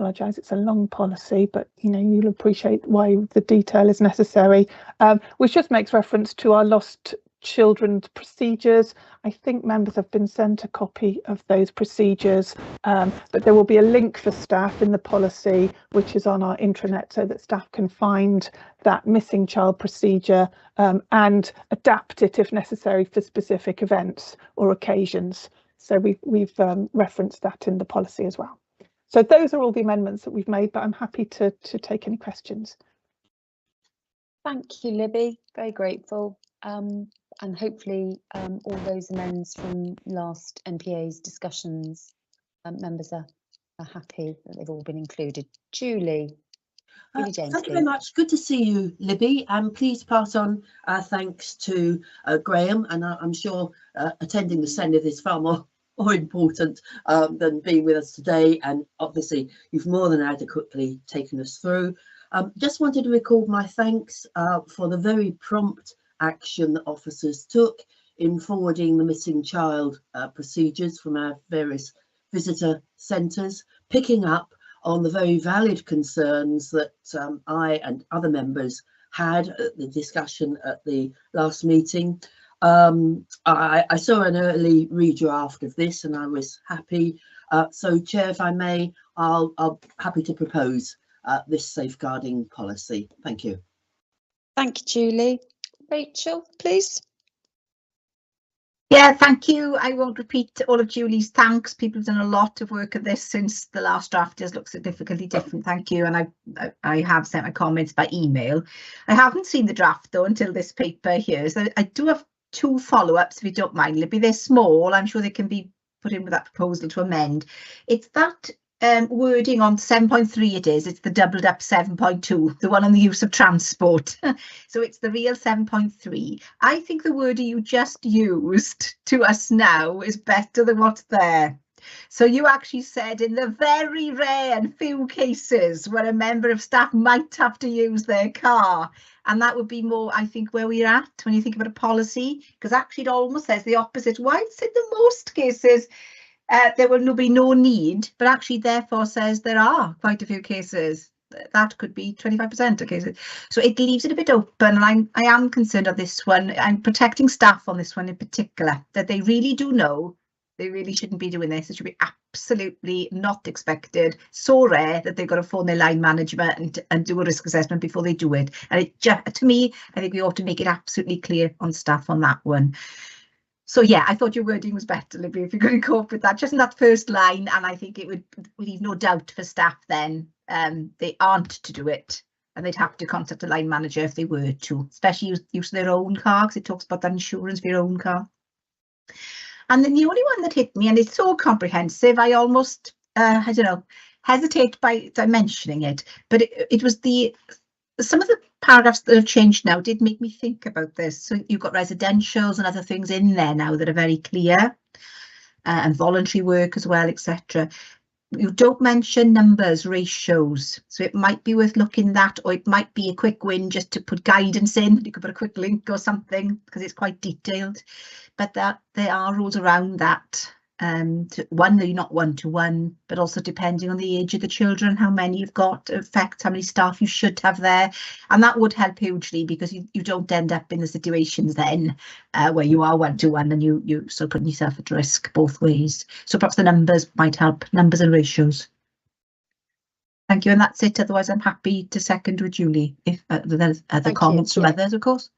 Apologise, it's a long policy, but you'll appreciate why the detail is necessary, which just makes reference to our lost children's procedures. I think members have been sent a copy of those procedures, but there will be a link for staff in the policy, which is on our intranet, so that staff can find that missing child procedure and adapt it if necessary for specific events or occasions. So we've referenced that in the policy as well. So those are all the amendments that we've made, but I'm happy to take any questions. Thank you, Libby. Very grateful. And hopefully all those amendments from last NPA's discussions, members are happy that they've all been included. Julie. Thank you very much. Good to see you, Libby. And please pass on our thanks to Graham. And I'm sure attending the Senedd is far more important than being with us today, and obviously you've more than adequately taken us through. Just wanted to record my thanks for the very prompt action that officers took in forwarding the missing child procedures from our various visitor centres, picking up on the very valid concerns that I and other members had at the discussion at the last meeting. I saw an early redraft of this and I was happy. So, Chair, if I may, I'll happy to propose this safeguarding policy. Thank you. Thank you, Julie. Rachel, please. Yeah, thank you. I won't repeat all of Julie's thanks. People have done a lot of work at this since the last draft does look significantly different. Thank you. And I have sent my comments by email. I haven't seen the draft though until this paper here. So I do have 2 follow-ups, if you don't mind, Libby. They're small. I'm sure they can be put in with that proposal to amend. It's that wording on 7.3 it is. It's the doubled up 7.2, the one on the use of transport. So it's the real 7.3. I think the wording you just used to us now is better than what's there. So you actually said in the very rare and few cases where a member of staff might have to use their car. And that would be more, I think, where we're at when you think about a policy, because actually it almost says the opposite. Whilst in the most cases, there will be no need, but actually therefore says there are quite a few cases. That could be 25% of cases. So it leaves it a bit open, and I am concerned of this one. I'm protecting staff on this one in particular, that they really do know they really shouldn't be doing this. It should be absolutely not expected. So rare that they've got to phone their line management and do a risk assessment before they do it. And it just, to me, I think we ought to make it absolutely clear on staff on that one. So yeah, I thought your wording was better, Libby, if you're going to cope with that, just in that first line. And I think it would leave no doubt for staff then they aren't to do it. And they'd have to contact a line manager if they were to, especially use their own car, because it talks about that insurance for your own car. And then the only one that hit me, and it's so comprehensive, I almost, I don't know, hesitate by mentioning it, but it was some of the paragraphs that have changed now did make me think about this. So you've got residentials and other things in there now that are very clear, and voluntary work as well, etc. You don't mention numbers, ratios, so it might be worth looking at, or it might be a quick win just to put guidance in. You could put a quick link or something because it's quite detailed, but that there are rules around that. One, they're not one-to-one, but also depending on the age of the children, how many you've got, affects how many staff you should have there, and that would help hugely because you don't end up in the situations then where you are one-to-one and you sort of putting yourself at risk both ways. So perhaps the numbers might help, numbers and ratios. Thank you, and that's it. Otherwise, I'm happy to second with Julie if there's other comments from others, of course.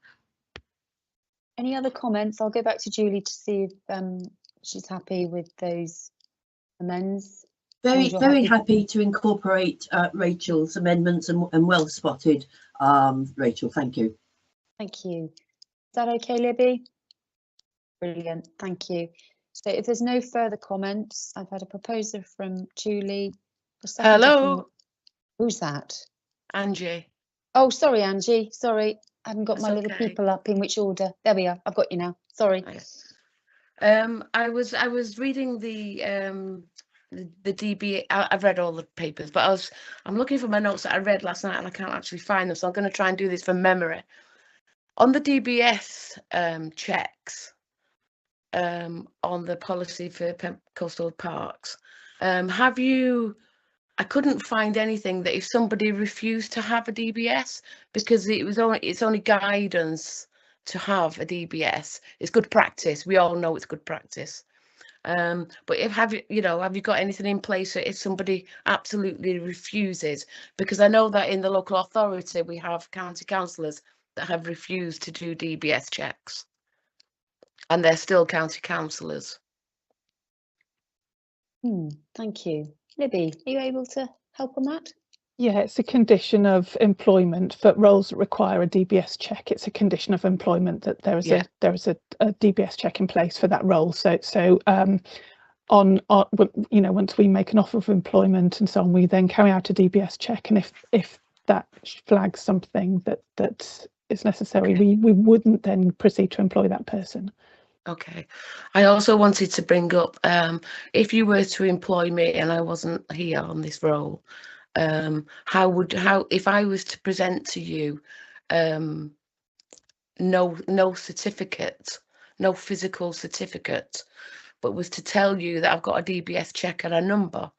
Any other comments? I'll go back to Julie to see if she's happy with those amends. Very happy to incorporate Rachel's amendments and well spotted, Rachel. Thank you. Thank you. Is that okay, Libby? Brilliant. Thank you. So if there's no further comments, I've had a proposal from Julie. Hello. Who's that? Angie. Oh, sorry, Angie. Sorry, I haven't got That's my little okay. people up in which order. There we are. I've got you now. Sorry. I was reading the DB. I've read all the papers, but I'm looking for my notes that I read last night and I can't actually find them, so I'm going to try and do this from memory. On the DBS checks, on the policy for coastal parks, have you? I couldn't find anything that if somebody refused to have a DBS, because it's only guidance to have a DBS. It's good practice. We all know it's good practice. But have you got anything in place if somebody absolutely refuses? Because I know that in the local authority we have county councillors that have refused to do DBS checks, and they're still county councillors. Thank you. Libby, are you able to help on that? Yeah, it's a condition of employment for roles that require a DBS check. It's a condition of employment that there is a DBS check in place for that role. So once we make an offer of employment and so on, we then carry out a DBS check, and if that flags something that is necessary, we wouldn't then proceed to employ that person. Okay. I also wanted to bring up, if you were to employ me and I wasn't here on this role, how if I was to present to you no certificate, no physical certificate, but was to tell you that I've got a DBS check and a number,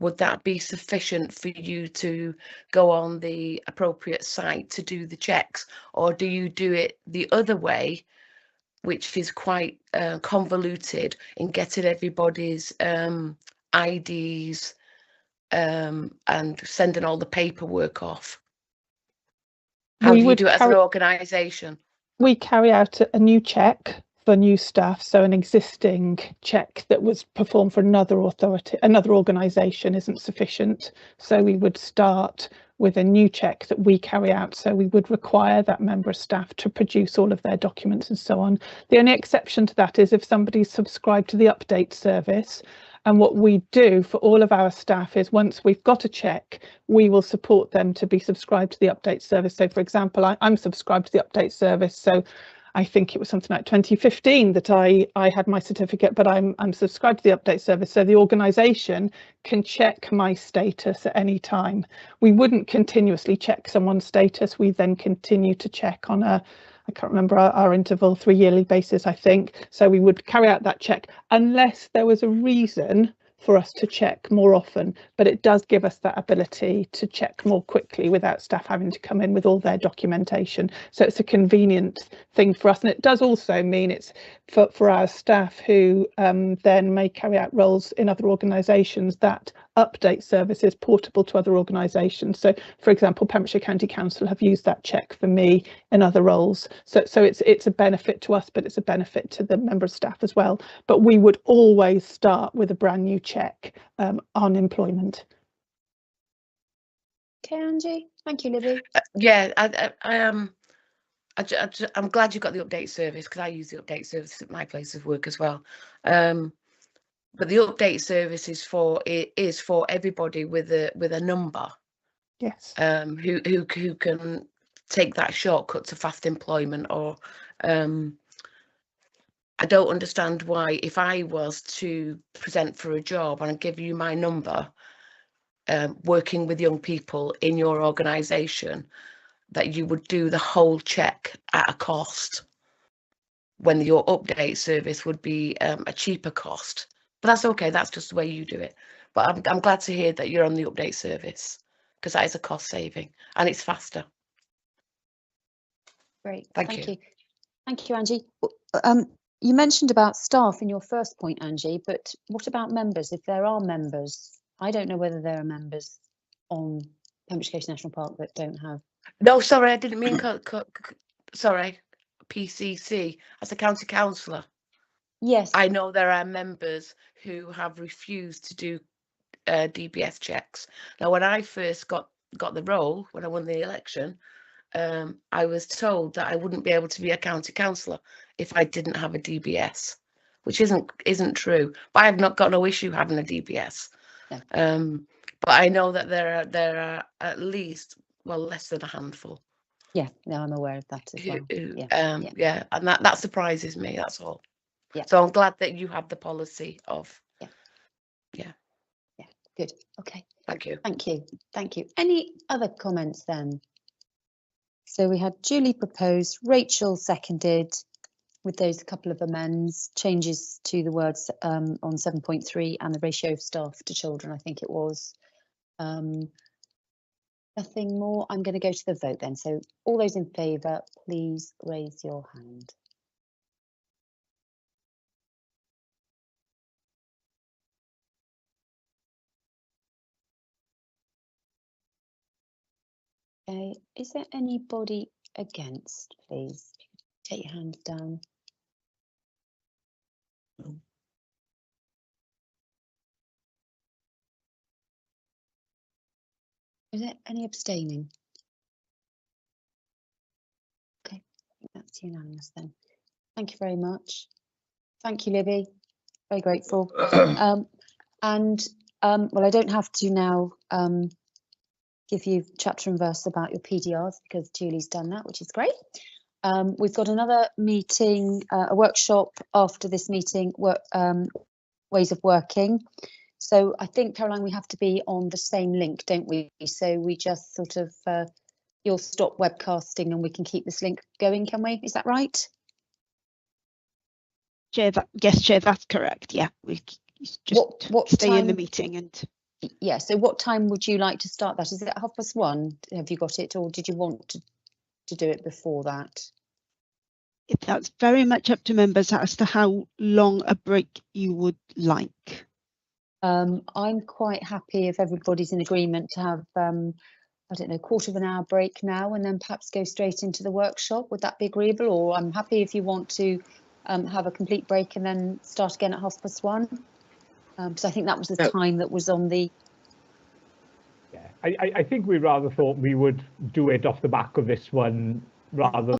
would that be sufficient for you to go on the appropriate site to do the checks, or do you do it the other way, which is quite convoluted in getting everybody's IDs and sending all the paperwork off? How do you do it as an organisation? We carry out a new check for new staff, so an existing check that was performed for another authority, another organisation isn't sufficient, so we would start with a new check that we carry out. So we would require that member of staff to produce all of their documents and so on. The only exception to that is if somebody's subscribed to the update service. And what we do for all of our staff is once we've got a check, we will support them to be subscribed to the update service. So for example, I'm subscribed to the update service, so I think it was something like 2015 that I had my certificate, but I'm subscribed to the update service, so the organisation can check my status at any time. We wouldn't continuously check someone's status. We then continue to check on I can't remember our interval, 3-yearly basis, I think. So we would carry out that check unless there was a reason for us to check more often, but it does give us that ability to check more quickly without staff having to come in with all their documentation. So it's a convenient thing for us, and it does also mean it's for our staff who then may carry out roles in other organisations, that update service is portable to other organisations. So for example, Pembrokeshire County Council have used that check for me in other roles, so it's a benefit to us, but it's a benefit to the member of staff as well. But we would always start with a brand new check on employment. Okay, Angie. Thank you, Libby. Yeah, I'm glad you got the update service, because I use the update service at my place of work as well. But the update service is for everybody with a number. Yes. Who can take that shortcut to fast employment, or I don't understand why, if I was to present for a job and I give you my number, working with young people in your organisation, that you would do the whole check at a cost, when your update service would be a cheaper cost. But that's okay, that's just the way you do it. But I'm glad to hear that you're on the update service, because that is a cost saving and it's faster. Great, Thank thank you. you. Thank you, Angie. You mentioned about staff in your first point, Angie, but what about members? If there are members, I don't know whether there are members on Pembrokeshire Coast National Park that don't have. No, sorry, I didn't mean sorry, PCC, as a county councillor. Yes. I know there are members who have refused to do DBS checks. Now, when I first got the role, when I won the election, I was told that I wouldn't be able to be a county councillor if I didn't have a DBS, which isn't true. But I've not got no issue having a DBS. No. But I know that there are at least, well, less than a handful. Yeah, no, I'm aware of that as well. Yeah, and that surprises me. That's all. Yeah. So I'm glad that you have the policy of. Yeah. Good. Okay. Thank you. Thank you. Thank you. Any other comments then? So we had Julie proposed, Rachel seconded, with those couple of amends, changes to the words on 7.3 and the ratio of staff to children, I think it was. Nothing more. I'm going to go to the vote then. So all those in favour, please raise your hand. Okay, is there anybody against, please? Take your hands down. Is there any abstaining? Okay, that's unanimous then. Thank you very much. Thank you, Libby. Very grateful. Well, I don't have to now give you chapter and verse about your PDRs because Julie's done that, which is great. We've got another meeting, a workshop after this meeting, ways of working. So I think, Caroline, we have to be on the same link, don't we? So we just sort of, you'll stop webcasting and we can keep this link going, can we? Is that right? Chair, yes, Chair, that's correct. Yeah, we just stay in the meeting and. Yeah, so what time would you like to start that? Is it at 1:30? Have you got it, or did you want to do it before that? That's very much up to members as to how long a break you would like. I'm quite happy if everybody's in agreement to have, I don't know, quarter of an hour break now and then perhaps go straight into the workshop. Would that be agreeable? Or I'm happy if you want to have a complete break and then start again at 1:30. Because I think that was the time that was on the. Yeah, I think we rather thought we would do it off the back of this one rather